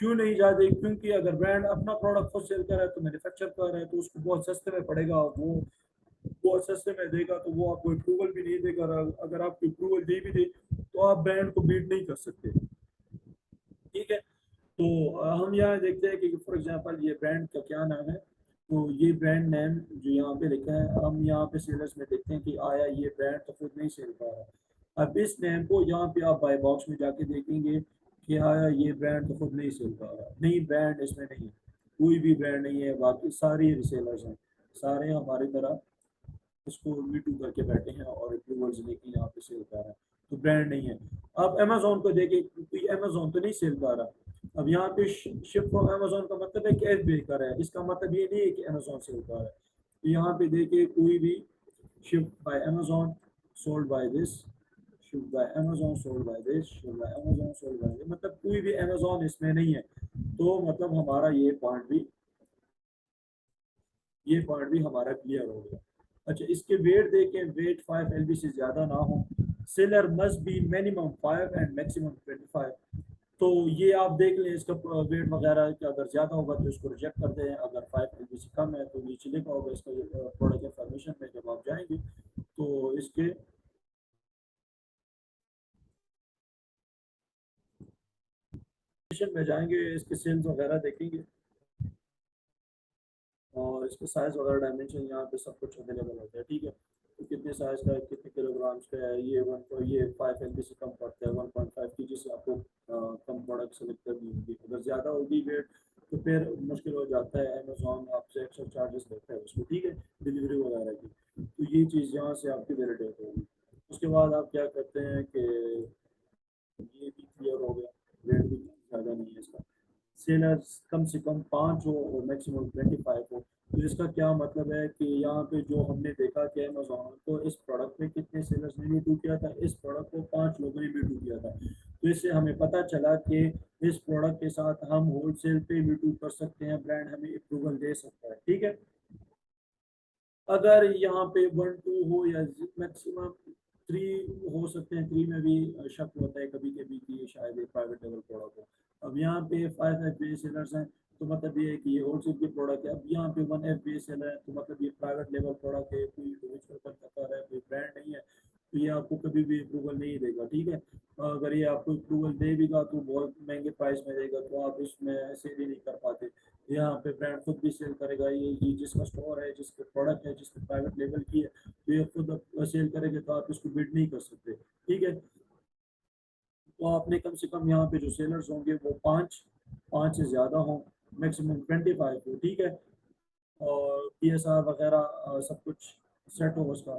क्यों नहीं जाते? क्योंकि अगर ब्रांड अपना प्रोडक्ट खुद सेल कर रहा है तो मैन्युफैक्चर कर रहा है तो उसको बहुत सस्ते में पड़ेगा, वो बहुत सस्ते में देगा तो वो आपको अप्रूवल भी नहीं देगा। अगर आपको अप्रूवल दे भी दे तो आप ब्रांड को बीट नहीं कर सकते। ठीक है, तो हम यहाँ देखते हैं कि फॉर एग्जांपल ये ब्रांड का क्या नाम है। तो ये ब्रांड नेम जो यहाँ पे लिखा है, हम यहाँ पे सेलर्स में देखते हैं कि आया ये ब्रांड तो खुद नहीं सेल कर रहा। अब इस नेम को यहाँ पे आप बाय बॉक्स में जाके देखेंगे कि आया ये ब्रांड तो खुद नहीं सेल कर रहा। नहीं, ब्रांड इसमें नहीं है, कोई भी ब्रांड नहीं है, बाकी सारी रिसेलर्स हैं, सारे हमारी तरह इसको यूट्यूब करके बैठे हैं और अप्रूवल्स लेके यहाँ पे सेल कर रहे हैं। तो ब्रांड नहीं है। अब अमेजोन को देखे, कोई अमेजोन तो नहीं सेल कर रहा। अब यहाँ पे शिप फ्रॉम अमेजोन का मतलब है कैश पे कर रहा है, इसका मतलब ये नहीं है कि अमेजोन सेल कर रहा है। तो यहाँ पे देखिए कोई भी ship bye Amazon, sold by this, should buy Amazon sold by this, should buy Amazon sold by this, मतलब कोई भी Amazon इसमें नहीं है, तो मतलब हमारा ये पॉइंट भी हमारा क्लियर हो गया। अच्छा, इसके वेट देखें, वेट 5 LB से ज़्यादा ना हो, seller must be minimum 5 and maximum 25। तो ये आप देख लें इसका वेट वगैरह कि अगर ज़्यादा होगा तो इसको रिजेक्ट कर दें, अगर 5 LB से कम है तो नीचे लिखा होगा इसका प्रोडक्ट इंफॉर्मेशन में जब आप जाएंगे तो इसके में जाएंगे, इसके सेल्स वगैरह देखेंगे और इसके साइज वगैरह डायमेंशन यहाँ पे सब कुछ अवेलेबल होता है। ठीक है, तो कितने साइज का है, कितने किलोग्राम्स का है, ये 5 LB से कम पड़ता है, 1.5 kg से आपको कम प्रोडक्ट सेलेक्ट करनी होगी। अगर ज़्यादा होगी वेट तो फिर मुश्किल हो जाता है, अमेजोन आपसे एक्स्ट्रा चार्जेस लेता है उसको, ठीक है, डिलीवरी वगैरह की। तो ये चीज़ यहाँ से आपकी वैलिडेट होगी। उसके बाद आप क्या करते हैं कि ये भी क्लियर हो गया, रेट भी ज़्यादा नहीं है इसका, सेलर्स कम से कम 5 हो और मैक्सिमम 25 हो। तो इसका क्या मतलब है कि यहाँ पे जो हमने देखा कि अमेजोन को इस प्रोडक्ट में कितने सेलर्स ने मीटू किया था, इस प्रोडक्ट को 5 लोगों ने मीटू किया था। तो इससे हमें पता चला कि इस प्रोडक्ट के साथ हम होलसेल पे मीटू कर सकते हैं, ब्रांड हमें अप्रूवल दे सकता है। ठीक है, अगर यहाँ पे 1 2 हो या मैक्सिमम 3 हो सकते हैं, 3 में भी शक होता है कभी कभी कि शायद ये प्राइवेट लेवल प्रोडक्ट हो। अब यहाँ पे 5 FBA सेलर्स हैं तो मतलब ये है कि ये होलसेल की प्रोडक्ट है। अब यहाँ पे 1 FBA सेलर है तो मतलब ये प्राइवेट लेवल प्रोडक्ट है, कोई इंडिविजुअल कंपनी है, कोई ब्रांड नहीं है, तो ये आपको कभी भी अप्रूवल नहीं देगा। ठीक है, अगर ये आपको अप्रूवल देगा तो बहुत महंगे प्राइस में देगा, तो आप इसमें सेल ही नहीं कर पाते। यहाँ पे ब्रांड खुद भी सेल करेगा, ये जिसका स्टोर है, जिसके प्रोडक्ट है, जिसके प्राइवेट लेवल की है, तो ये खुद सेल करेंगे तो आप इसको बिड नहीं कर सकते। ठीक है, तो आपने कम से कम यहाँ पे जो सेलर्स होंगे वो 5 से ज़्यादा हों, मैक्सिमम 25 हो। ठीक है, और PSR वगैरह सब कुछ सेट हो उसका।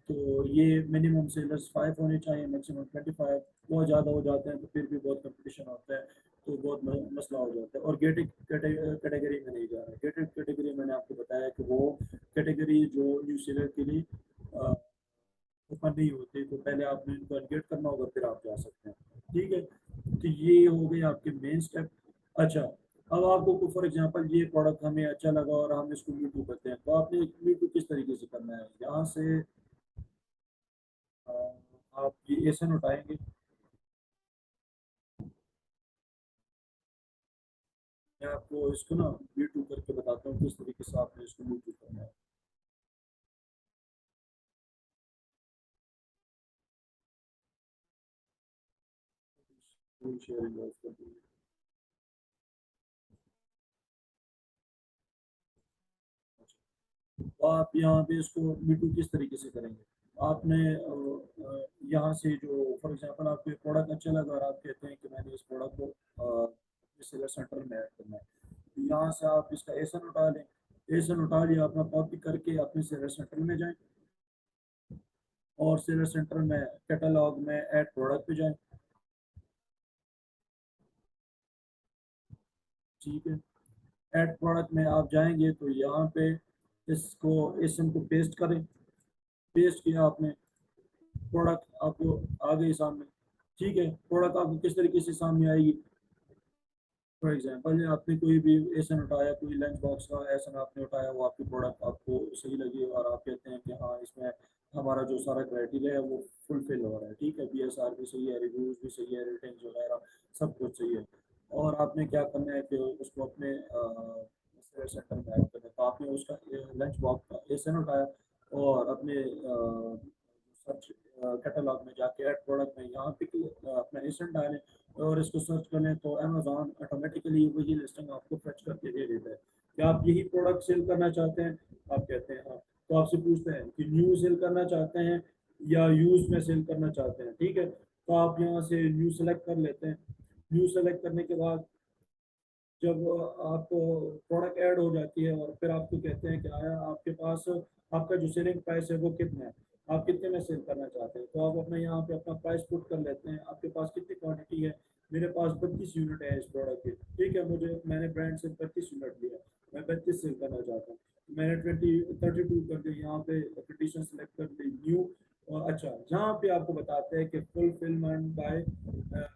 तो ये मिनिमम सेलर्स 5 होने चाहिए, मैक्सिमम 25। बहुत ज़्यादा हो जाते हैं तो फिर भी बहुत कंपटीशन होता है, तो बहुत मसला हो जाता है। और गेटेड कैटेगरी में नहीं जा रहा है। गेटेड कैटेगरी मैंने आपको बताया कि वो कैटेगरी जो न्यू सेलर के लिए ओपन नहीं होते, तो पहले आपने इनको अनगेट करना होगा फिर आप जा सकते हैं। ठीक है, तो ये हो गए आपके मेन स्टेप। अच्छा, अब आपको फॉर एग्जांपल ये प्रोडक्ट हमें अच्छा लगा और हम इसको यूट्यूब करते हैं, तो आपने यूट्यूब किस तरीके से करना है, यहाँ से अ, आप ये एसन उठाएंगे। मैं आपको इसको ना यूट्यूब करके बताता हूँ किस तरीके से आपने इसको यूट्यूब करना है। शेयरिंग ऑफ कर दीजिए। तो आप यहाँ पे इसको यूट्यूब किस तरीके से करेंगे, आपने यहाँ से जो फॉर एग्जांपल आपको एक प्रोडक्ट अच्छा लगा और आप कहते हैं कि मैंने इस प्रोडक्ट को सेलर सेंटर में ऐड करना है, तो यहाँ से आप इसका एसन उठा लें। एसन उठा लिया, अपना कॉपी करके अपने सेलर सेंटर में जाएं और सेलर सेंटर में कैटलॉग में ऐड प्रोडक्ट पे जाएं। ठीक है, ऐड प्रोडक्ट में आप जाएंगे तो यहाँ पे इसको एसन को पेस्ट करें। पेस्ट किया आपने, प्रोडक्ट आपको आ गई सामने। ठीक है, प्रोडक्ट आपको किस तरीके से सामने आएगी, फॉर एग्जांपल आपने कोई भी एसन उठाया, कोई लंच बॉक्स का एसन आपने उठाया, वो आपकी प्रोडक्ट आपको सही लगी और आप कहते हैं कि हाँ इसमें हमारा जो सारा क्राइटेरिया है वो फुलफिल हो रहा है। ठीक है, PSR भी सही है, रिव्यूज भी सही है, रेटिंग्स वगैरह सब कुछ सही है, और आपने क्या करना है कि उसको अपने सेंटर में ऐड करना है। तो आपने उसका लंच बॉक्स का एसन उठाया और अपने सर्च कैटलॉग में जाके ऐड प्रोडक्ट में यहाँ पे अपना एसन डालें और इसको सर्च कर लें, तो अमेजोन ऑटोमेटिकली वही लिस्टिंग आपको फेच करके दे देता है। क्या आप यही प्रोडक्ट सेल करना चाहते हैं, आप कहते हैं हाँ, तो आपसे पूछते हैं कि न्यू सेल करना चाहते हैं या यूज में सेल करना चाहते हैं। ठीक है, तो आप यहाँ से न्यू सेलेक्ट कर लेते हैं। न्यू सेलेक्ट करने के बाद जब आपको प्रोडक्ट ऐड हो जाती है और फिर आपको कहते हैं कि आया आपके पास आपका जो सेलिंग प्राइस है वो कितना है, आप कितने में सेल करना चाहते हैं, तो आप अपने यहाँ पे अपना प्राइस पुट कर लेते हैं, आपके पास कितनी क्वांटिटी है। मेरे पास 32 यूनिट है इस प्रोडक्ट के। ठीक है, मैंने ब्रांड से 32 यूनिट लिया, मैं 32 सेल करना चाहता हूँ, तो मैंने 32 कर दी, यहाँ पे कंडीशन सेलेक्ट कर दी न्यू। अच्छा, जहाँ पे आपको बताते हैं कि फुलफिलमेंट बाय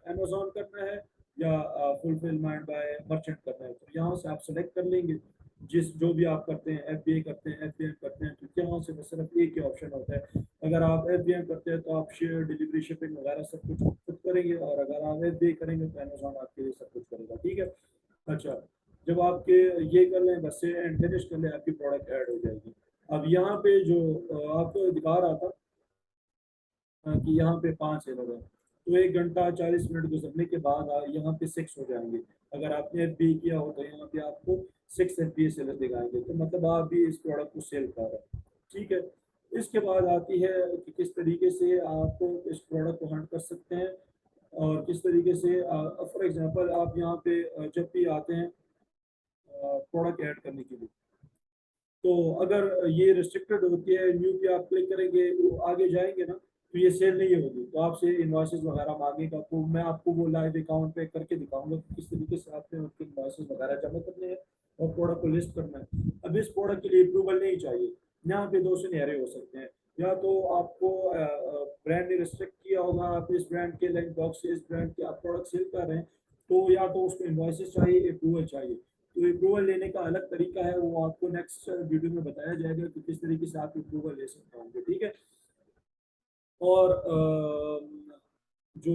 अमेजोन करना है या फुलफिलमेंट बाय मर्चेंट करना है, तो यहाँ से आप सेलेक्ट कर लेंगे। जिस जो भी आप करते हैं, एफबीए करते हैं, एफबीएम करते हैं, तो यहाँ से बस सिर्फ एक ही ऑप्शन होता है। अगर आप एफबीएम करते हैं तो आप शेयर, डिलीवरी, शिपिंग वगैरह सब कुछ खुद करेंगे, और अगर आप एफबीए करेंगे तो अमेजोन आपके लिए सब कुछ करेगा, ठीक है। अच्छा, जब आपके ये कर लें, बस से एंड फिनिश कर लें, आपकी प्रोडक्ट ऐड हो जाएगी। अब यहाँ पे जो आपको दिखा रहा था कि यहाँ पे 5 सेलर है, तो 1 घंटा 40 मिनट गुजरने के बाद यहाँ पे 6 हो जाएंगे। अगर आपने एफ बी किया हो तो यहाँ पे आपको 6 सेलर दिखाएंगे, तो मतलब आप भी इस प्रोडक्ट को सेल कर रहे हैं, ठीक है। इसके बाद आती है कि किस तरीके से आप इस प्रोडक्ट को हंट कर सकते हैं, और किस तरीके से फॉर एग्जांपल आप यहाँ पे जब भी आते हैं प्रोडक्ट ऐड करने के लिए, तो अगर ये रिस्ट्रिक्टेड होती है, न्यू पे आप क्लिक करेंगे, वो आगे जाएंगे ना, तो ये सेल नहीं होगी, तो आपसे इन्वॉइसेस वगैरह मांगेगा, तो मैं आपको वो लाइव अकाउंट पे करके दिखाऊंगा कि किस तरीके से आपने उनके इन्वॉइसेस वगैरह जमा करने हैं और प्रोडक्ट को लिस्ट करना है। अब इस प्रोडक्ट के लिए अप्रूवल नहीं चाहिए। यहाँ पे दो सिनेरियो हो सकते हैं, या तो आपको ब्रांड ने रिस्ट्रिक्ट किया होगा, आप इस ब्रांड के लाइक बॉक्स से इस ब्रांड के आप प्रोडक्ट सेल कर रहे हैं, तो या तो उसको इन्वॉइसेस चाहिए, अप्रूवल चाहिए। तो अप्रूवल लेने का अलग तरीका है, वो आपको नेक्स्ट वीडियो में बताया जाएगा कि किस तरीके से आप अप्रूवल ले सकते होंगे, ठीक है। और जो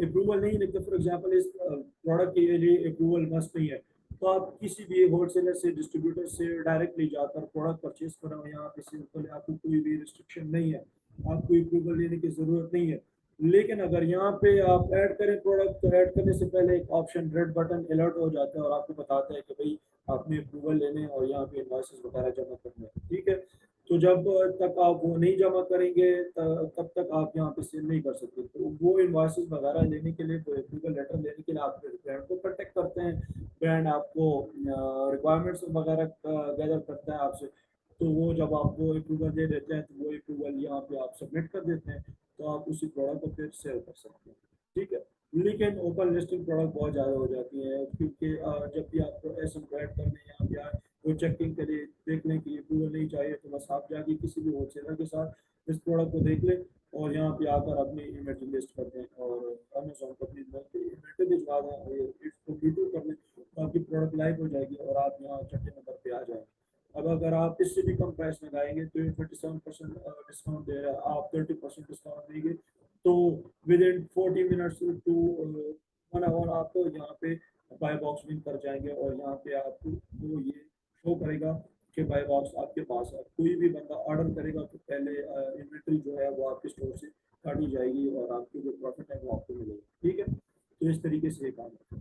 अप्रूवल नहीं लेते, फॉर एग्जांपल इस प्रोडक्ट के लिए अप्रूवल मस्ट नहीं है, तो आप किसी भी होलसेलर से, डिस्ट्रीब्यूटर से डायरेक्टली जाकर प्रोडक्ट परचेज करो, यहाँ पे सिंपल, आपको कोई भी रिस्ट्रिक्शन नहीं है, आपको अप्रूवल लेने की जरूरत नहीं है। लेकिन अगर यहाँ पे आप ऐड करें प्रोडक्ट, तो ऐड करने से पहले एक ऑप्शन रेड बटन अलर्ट हो जाता है और आपको बताता है कि भाई आपने अप्रूवल लेने और यहाँ पे इनवॉइसेस वगैरह जमा करने हैं, ठीक है। तो जब तक आप वो नहीं जमा करेंगे तब तक आप यहाँ पे सेल नहीं कर सकते। तो वो इनवॉइसेस वगैरह लेने के लिए, वो अप्रूवल लेटर लेने के लिए आप ब्रांड को कॉन्टेक्ट करते हैं, ब्रांड आपको रिक्वायरमेंट्स वगैरह गैदर करता है आपसे, तो वो जब आपको अप्रूवल दे देते हैं, तो वो अप्रूवल यहाँ पे आप सबमिट कर देते हैं, तो आप उसी प्रोडक्ट को फिर सेल कर सकते हैं, ठीक है। लेकिन ओपन लिस्टिंग प्रोडक्ट बहुत ज़्यादा हो जाती है, क्योंकि जब भी आपको एस ऐड करने यहाँ पे आए, वो चेकिंग के लिए देख लें कि अप्रूवल नहीं चाहिए, तो बस आप जाके किसी भी होलसेलर के साथ इस प्रोडक्ट को देख लें और यहाँ पे आकर अपनी इन्वेंट्री लिस्ट कर दें और अमेजोन को अपनी इन्वेंट्री भिजवा दें और इसको रिव्यू कर लें, तो आपकी प्रोडक्ट लाइव हो जाएगी और आप यहाँ छठे नंबर पे आ जाएंगे। अब अगर आप इससे भी कम प्राइस लगाएंगे, तो 37% डिस्काउंट दे रहा है, आप 30% डिस्काउंट देंगे, तो within 40 minutes to 1 hour आपको यहाँ पे बाय बॉक्स लिंक कर जाएंगे, और यहाँ पे आपको वो ये शो करेगा कि बाय बॉक्स आपके पास है। कोई भी बंदा ऑर्डर करेगा तो पहले इन्वेंट्री जो है वो आपके स्टोर से काटी जाएगी और आपकी जो प्रॉफिट है वो आपको मिलेगा, ठीक है। तो इस तरीके से ये काम है।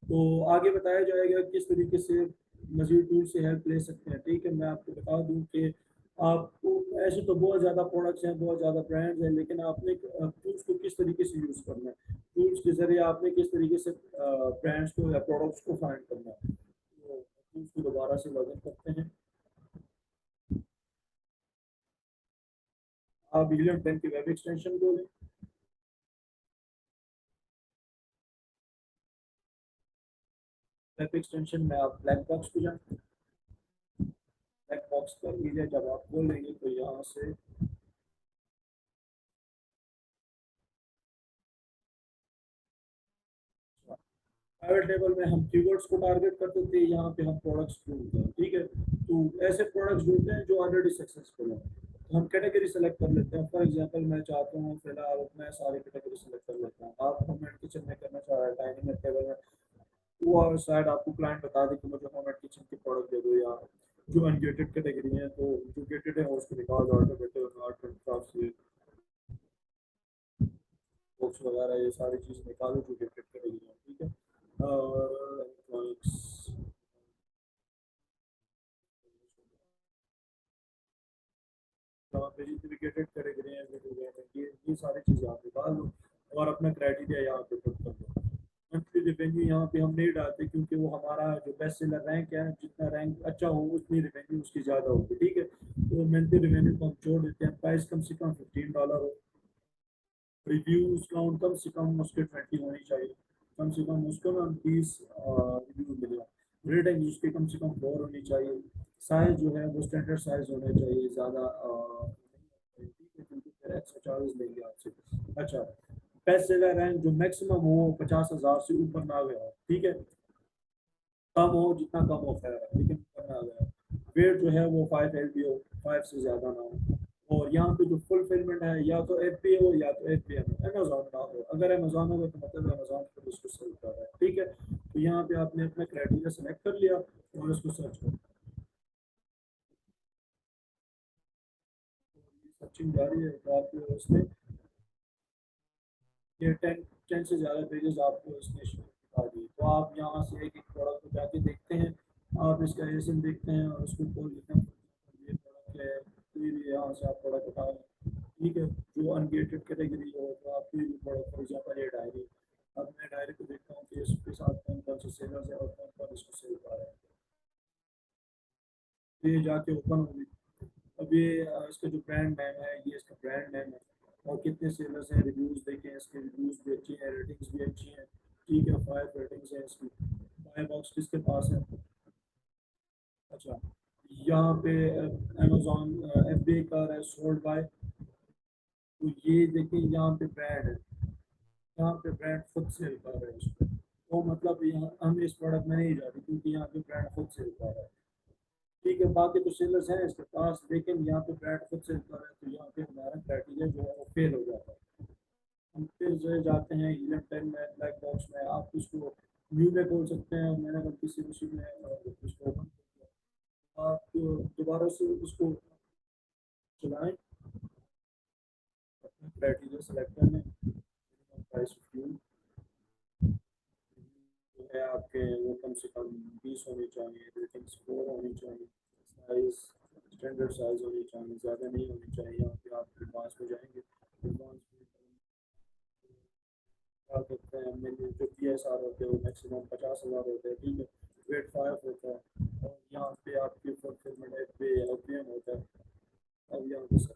तो आगे बताया जाएगा किस तरीके से मजीद टूल से हेल्प ले सकते हैं, ठीक है। मैं आपको बता दूं कि आपको ऐसे तो बहुत ज़्यादा प्रोडक्ट्स हैं, बहुत ज़्यादा ब्रांड्स हैं, लेकिन आपने टूल्स को किस तरीके से यूज़ करना है, टूल्स के ज़रिए आपने किस तरीके से ब्रांड्स को या प्रोडक्ट्स को फाइंड करना है। तो टूल्स को दोबारा से लॉगिन करते हैं। आप विलियम टेन की वेब एक्सटेंशन को लें, वेब एक्सटेंशन में आप ब्लैक बॉक्स पे जाएं, ब्लैक बॉक्स कर लीजिए। जब आप खोलेंगे तो यहाँ से प्राइवेट लेवल में हम कीवर्ड्स को टारगेट करते थे, यहाँ पे हम प्रोडक्ट्स ढूंढते हैं, ठीक है। तो ऐसे प्रोडक्ट्स ढूंढते हैं जो ऑलरेडी सक्सेसफुल हैं, तो हम कैटेगरी सेलेक्ट कर लेते हैं। फॉर एग्जांपल मैं चाहता हूँ फिलहाल मैं सारी कैटेगरी सेलेक्ट कर लेता हूँ। आप होममेड किचन में करना चाह रहे हैं, डाइनिंग टेबल में, वो शायद आपको क्लाइंट बता दे कि मुझे होममेड किचन की प्रोडक्ट दे दो, या जो अनगेटेड कैटेगरी है, तो जो गेटेड है उसको निकाल दो, automatic art and craft, books वगैरह, ये सारी चीज़ निकालो जो गेटेड कैटेगरी है, ठीक है। और इलेक्ट्रॉनिक्स, डेडिकेटेड कैटेगरी है, ये सारी चीज़ें आप निकाल लो और अपना क्राइटेरिया यहाँ पे पुट कर दो। मंथली रेवेन्यू यहाँ पे हम नहीं डालते, क्योंकि वो हमारा जो बेस्ट सेलर रैंक है, जितना रैंक अच्छा हो उतनी रेवेन्यू उसकी ज़्यादा होगी, ठीक है। तो मंथली रेवेन्यू को हम जोड़ देते हैं, प्राइस कम से कम $15 हो, रिव्यूज काउंट कम से कम उसके 20 होनी चाहिए, कम से कम उसको ना 30 रिव्यू मिले, रेटिंग उसके कम से कम 4 होनी चाहिए, साइज जो है वो स्टैंडर्ड साइज होना चाहिए, ज़्यादा एक्स्ट्रा चार्जेस लेंगे आपसे। अच्छा, बेस्ट सेलर रैंक जो मैक्सिमम हो 50,000 से ऊपर ना गया, ठीक है, कम हो जितना कम हो खैर है, लेकिन ऊपर ना गया। वेट जो है वो 5 LB हो, 5 से ज़्यादा ना हो। और यहाँ पे जो फुलफिलमेंट है या तो FBA हो या तो FBM हो, अमेजोन ना हो। अगर अमेजोन होगा तो मतलब अमेजोन पर उसको सेल कर रहा है, ठीक है। तो यहाँ पे आपने अपना क्राइटेरिया सेलेक्ट कर लिया और इसको सर्च कर, सर्चिंग जारी है तो आपको उसमें ये 10 से ज़्यादा पेजेस आपको इसने दिखा दिए। तो आप यहाँ से एक एक प्रोडक्ट को जाके देखते हैं, आप इसका एसन देखते हैं और उसको खोल लेते हैं, ये प्रोडक्ट है, कोई भी यहाँ से आप प्रोडक्ट उठाएं, ठीक है। जो अनगेटेड कैटेगरी हो तो आप कोई भी प्रोडक्ट, फॉर एग्जाम्पल ये डायरी, अब मैं डायरी को देखता हूँ कि इसके साथ कौन कौन से सेलर्स है और कौन कौन इसको सेल कर रहा है। तो ये जाके ओपन होगी। अब ये इसका जो ब्रांड नेम है, ये इसका ब्रांड नेम है और कितने सेलर्स हैं, रिव्यूज़ देखें, इसके रिव्यूज़ भी अच्छी हैं, रेटिंग्स भी अच्छी हैं, ठीक है। 5 रेटिंग्स हैं इसकी। बाय बॉक्स किसके पास है? अच्छा, यहाँ पे अमेजोन FBA का है सोल्ड बाय। तो ये देखिए यहाँ पे ब्रांड है, यहाँ पे ब्रांड खुद सेल कर रहा है इसको। तो मतलब यहाँ हम इस प्रोडक्ट में नहीं जा रहे क्योंकि यहाँ पे ब्रांड खुद सेल कर रहा है, ठीक है। बाकी तो सेलर्स हैं इसके पास, लेकिन यहाँ पे ब्रांड खुद सेल कर रहा है, तो यहाँ पे हमारा क्राइटेरिया जो है वो फेल हो जाता है। हम फिर जो जाते हैं 11 10 में ब्लैक बॉक्स में, आप उसको न्यू में खोल सकते हैं। मैंने अगर किसी उसी में उसको ओपन किया, आप दोबारा से उसको चलाएं, अपना क्राइटेरिया सेलेक्ट करने, प्राइस फ्यूल जो है आपके वो कम से कम 20 होनी चाहिए, रेटिंग स्कोर होनी चाहिए, साइज स्टैंडर्ड साइज होनी चाहिए, ज़्यादा नहीं होनी चाहिए। यहाँ पे आप एडवांस में जाएंगे, एडवांस में क्या करते हैं, मैंने जो PSR होते हैं वो मैक्सिमम 50,000 होते हैं, ठीक है। वेट 5 होता है और यहाँ पे आपकी फुलफिलमेंट FBM होता है। अब यहाँ पे सब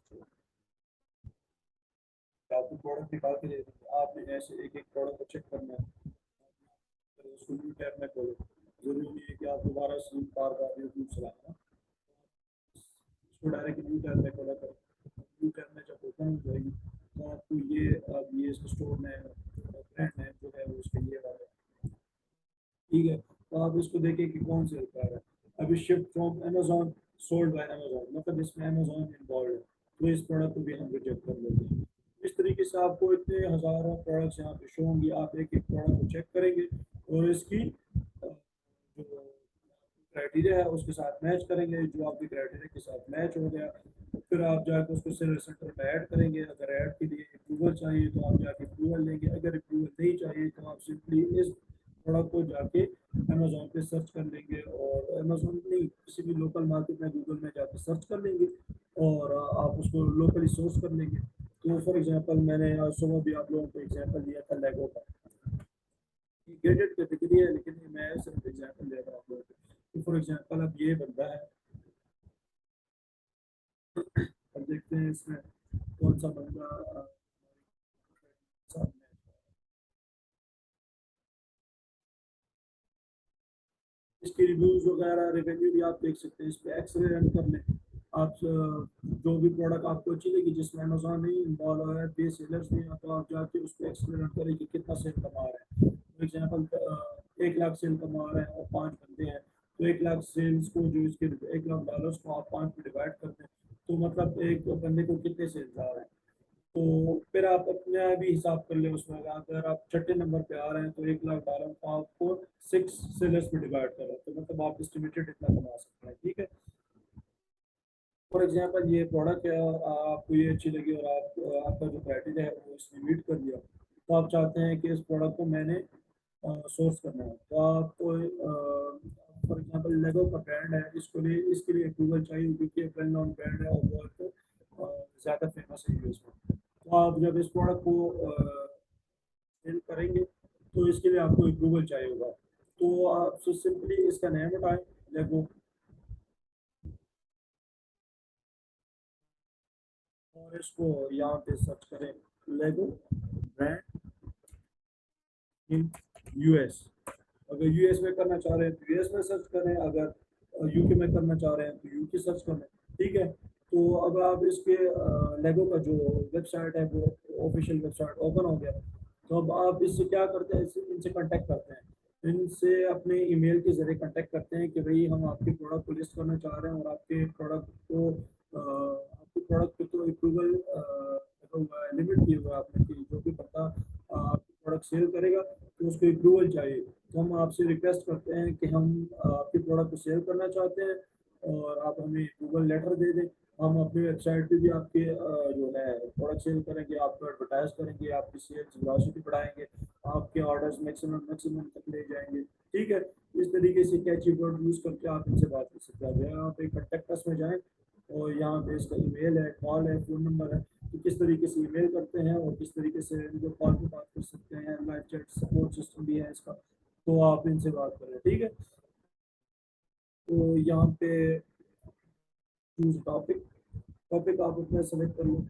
आपको प्रोडक्ट निकाल के दे देंगे, आपने ऐसे एक एक प्रोडक्ट को चेक करना है। तो उसको न्यू टैब में खोलो, जरूरी नहीं है कि आप दोबारा से बार बार यूट्यूब चलाना, इसको डायरेक्ट न्यू टैब में खोला करो। न्यू टैब में जब ओपन हो जाएगी तो आपको ये अब ये इसका स्टोर नेम, ब्रांड नेम जो है वो उसके लिए वाला है, ठीक है। तो आप इसको देखें कि कौन से होता है। अभी shift from Amazon, sold by Amazon, मतलब इसमें अमेजोन इन्वॉल्व है, तो इस प्रोडक्ट को भी हम रिजेक्ट कर देते हैं। इस तरीके से आपको इतने हज़ारों प्रोडक्ट्स यहाँ पे शो होंगी, आप एक एक प्रोडक्ट को चेक करेंगे और इसकी जो क्राइटेरिया है उसके साथ मैच करेंगे। जो आपके क्राइटेरिया के साथ मैच हो गया फिर आप जाकर उसको सेलर सेंटर में ऐड करेंगे। अगर ऐड के लिए अप्रूवल चाहिए तो आप जाके अप्रूवल लेंगे, अगर अप्रूवल नहीं चाहिए तो आप सिंपली इस प्रोडक्ट को जाके अमेजोन पे सर्च कर लेंगे और अमेजोन नहीं किसी भी लोकल मार्केट में गूगल में जाके सर्च कर लेंगे और आप उसको लोकली सोर्स कर लेंगे। तो फॉर एग्जांपल मैंने सुबह भी आप लोगों को एग्जांपल दिया था लेगो का, ग्रेडेड कैटेगरी है लेकिन मैं सिर्फ एग्जांपल दे रहा हूँ आप लोगों को। तो फॉर एग्जांपल अब ये बंदा है, अब देखते हैं इसमें कौन सा बंदा साथ में। इसकी रिव्यूज वगैरह रेवेन्यू भी आप देख सकते हैं, इस पर एक्सरे रन कर लें आप। जो भी प्रोडक्ट आपको अच्छी लगी जिसमें अमेजोन नहीं इन्वॉल्व हो रहा है, बेस सेलर्स नहीं है, तो आप जाके उस पर एक्सरे रन करें कि कितना सेल कमा रहे हैं। फॉर एग्जाम्पल 1 लाख सेल कमा रहे हैं और 5 बंदे हैं, तो 1 लाख सेल्स को जो इसके $1 लाख को आप 5 में डिवाइड करते हैं तो मतलब एक बंदे को कितने सेल्स आ रहे हैं। तो फिर आप अपना भी हिसाब कर ले उसमें, अगर आप छठे नंबर पे आ रहे हैं तो $1 लाख को आपको 6 सेलर्स में डिवाइड करो तो मतलब आप एस्टिमेटेड इतना कमा सकते हैं, ठीक है। फॉर एग्जांपल ये प्रोडक्ट है और आपको ये अच्छी लगी और आप आपका जो क्राइटेरिया है वो इसने मीट कर लिया, तो आप चाहते हैं कि इस प्रोडक्ट को मैंने सोर्स करना है, तो आपको फॉर एग्जांपल लेगो का ब्रांड है, इसके लिए अप्रूवल चाहिए क्योंकि वेल नोन ब्रांड है और बहुत ज़्यादा फेमस है यूएस में। तो आप जब इस प्रोडक्ट को सेल करेंगे तो इसके लिए आपको अप्रूवल चाहिए होगा। तो आप सिंपली इसका नेम उठाएं, लेगो, और इसको यहाँ पे सर्च करें, लेगो ब्रांड इन यूएस। अगर यूएस में करना चाह रहे हैं तो यूएस में सर्च करें, अगर यूके में करना चाह रहे हैं तो यूके सर्च करें, ठीक है। तो अब आप इसके लेगो का जो वेबसाइट है वो ऑफिशियल वेबसाइट ओपन हो गया। तो अब आप इससे क्या करते हैं, इनसे कांटेक्ट करते हैं, इनसे अपने ईमेल के जरिए कांटेक्ट करते हैं कि भाई हम आपके प्रोडक्ट को लिस्ट करना चाह रहे हैं, और आपके प्रोडक्ट पे तो अप्रूवल लिमिट की हुआ है आपने कि जो भी बंदा आपके प्रोडक्ट सेल करेगा तो उसको अप्रूवल चाहिए। तो हम आपसे रिक्वेस्ट करते हैं कि हम आपके प्रोडक्ट को सेल करना चाहते हैं, और आप हमें अप्रूवल लेटर दे दें। हम अपनी वेबसाइट पे भी आपके जो है प्रोडक्ट सेल करेंगे, आपको एडवर्टाइज करेंगे, आपकी सेल्स वेलोसिटी बढ़ाएंगे, आपके ऑर्डर्स मैक्सिमम मैक्सिमम तक ले जाएंगे। ठीक है, इस तरीके से कैची वर्ड यूज करके आप इनसे बात कर सकते हैं। आप यहाँ पे कॉन्टेक्ट अस में जाएं, और यहाँ पे इसका ईमेल है, कॉल है, फ़ोन नंबर है, कि किस तरीके से ईमेल करते हैं और किस तरीके से इनको कॉल पे बात कर सकते हैं। लाइव चैट सपोर्ट सिस्टम भी है इसका, तो आप इनसे बात करें। ठीक है, तो यहाँ पे चूज टॉपिक, टॉपिक आप अपना सेलेक्ट कर लो।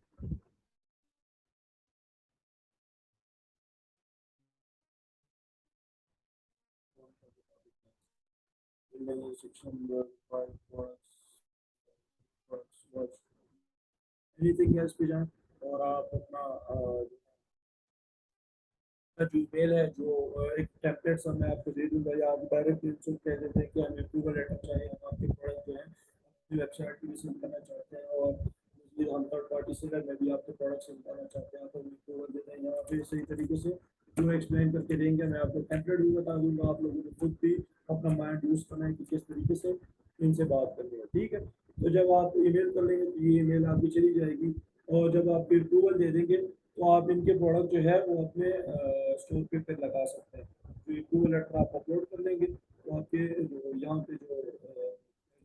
सेक्शन एनीथिंग एल्स पे जाएं, और आप अपना जो ईमेल है, जो एक टेम्पलेट सा मैं आपको दे दूंगा, या आप डायरेक्ट इनसे कह देते हैं कि हमें अप्रूवल लेटर चाहिए, हम आपके प्रोडक्ट जो है अपनी वेबसाइट पे भी सेल करना चाहते हैं, और इसलिए हम थर्ड पार्टी सेलर में भी आपके प्रोडक्ट सेल करना चाहते हैं, तो हमें अप्रूवल देते हैं। यहाँ पे सही तरीके से जो एक्सप्लेन करके देंगे, मैं आपको टेम्पलेट भी बता दूंगा, आप लोगों को खुद भी अपना माइंड यूज करना है कि किस तरीके से इनसे बात करनी है। ठीक है, तो जब आप ईमेल कर लेंगे तो ये ईमेल आपकी चली जाएगी, और जब आप अप्रूवल दे देंगे तो आप इनके प्रोडक्ट जो है वो अपने स्टोर पे फिर लगा सकते हैं। तो अप्रूवल लेटर आप अपलोड कर लेंगे, तो आपके जो यहाँ पे जो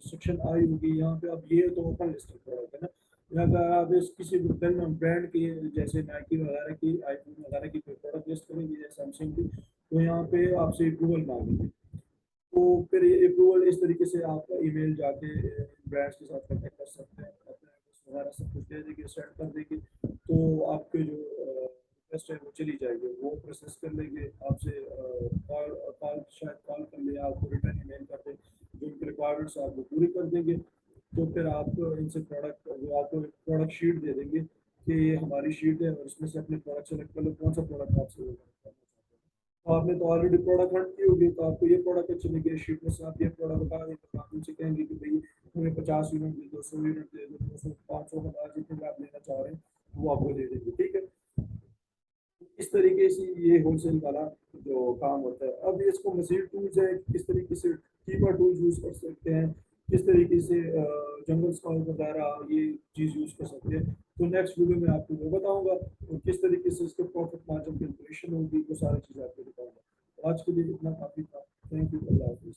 सेक्शन आई होगी, यहाँ पे अब ये तो ओपन लिस्टेड प्रोडक्ट है ना, या अगर आप इस किसी ब्रांड की, जैसे नाइकी वगैरह की, आईफोन वगैरह की कोई प्रोडक्ट लिस्ट करेंगे या सैमसंग की, तो यहाँ पे आपसे अप्रूवल मांगेंगे। तो फिर ये अप्रूवल इस तरीके से आपका ईमेल जाके ब्रांड्स के साथ कॉन्टेक्ट कर सकते हैं, अपने एड्रेस वगैरह सब कुछ दे देंगे, सेंड कर देंगे, तो आपके जो रिक्वेस्ट है वो चली जाएगी, वो प्रोसेस कर लेंगे आपसे, कॉल कॉल शायद कॉल कर ले, आपको रिटर्न ईमेल कर दें, जो उनकी रिक्वायरमेंट्स आप वो पूरी कर देंगे। तो फिर आप इनसे प्रोडक्ट, वो आपको प्रोडक्ट शीट दे देंगे कि ये हमारी शीट है, और इसमें से अपने प्रोडक्ट सेलेक्ट कर लो कौन सा प्रोडक्ट आपसे करना चाहते हैं। तो आपने तो ऑलरेडी प्रोडक्ट हट की होगी, तो आपको ये प्रोडक्ट अच्छे लगे, शीट में से आप ये प्रोडक्ट बता दें, तो आप उनसे कहेंगे कि भाई हमें 50 यूनिट दे दो, 100 यूनिट दे दो, 200, 500, 1000, जितने भी आप लेना चाह रहे हैं वो आपको दे देंगे। ठीक है, इस तरीके से ये होलसेल वाला जो काम होता है। अब इसको मजीद टूल्स है, किस तरीके से कीपर टूल्स यूज कर सकते हैं, किस तरीके से जंगल स्काउट वगैरह ये चीज़ यूज कर सकते हैं, तो नेक्स्ट वीडियो में आपको वो बताऊंगा, और किस तरीके से इसके प्रॉफिट मार्जिन कैलकुलेशन होगी, वो सारी चीज़ आपको बताऊंगा। तो आज के लिए इतना काफ़ी था। थैंक यू, अल्लाह हाफिज़।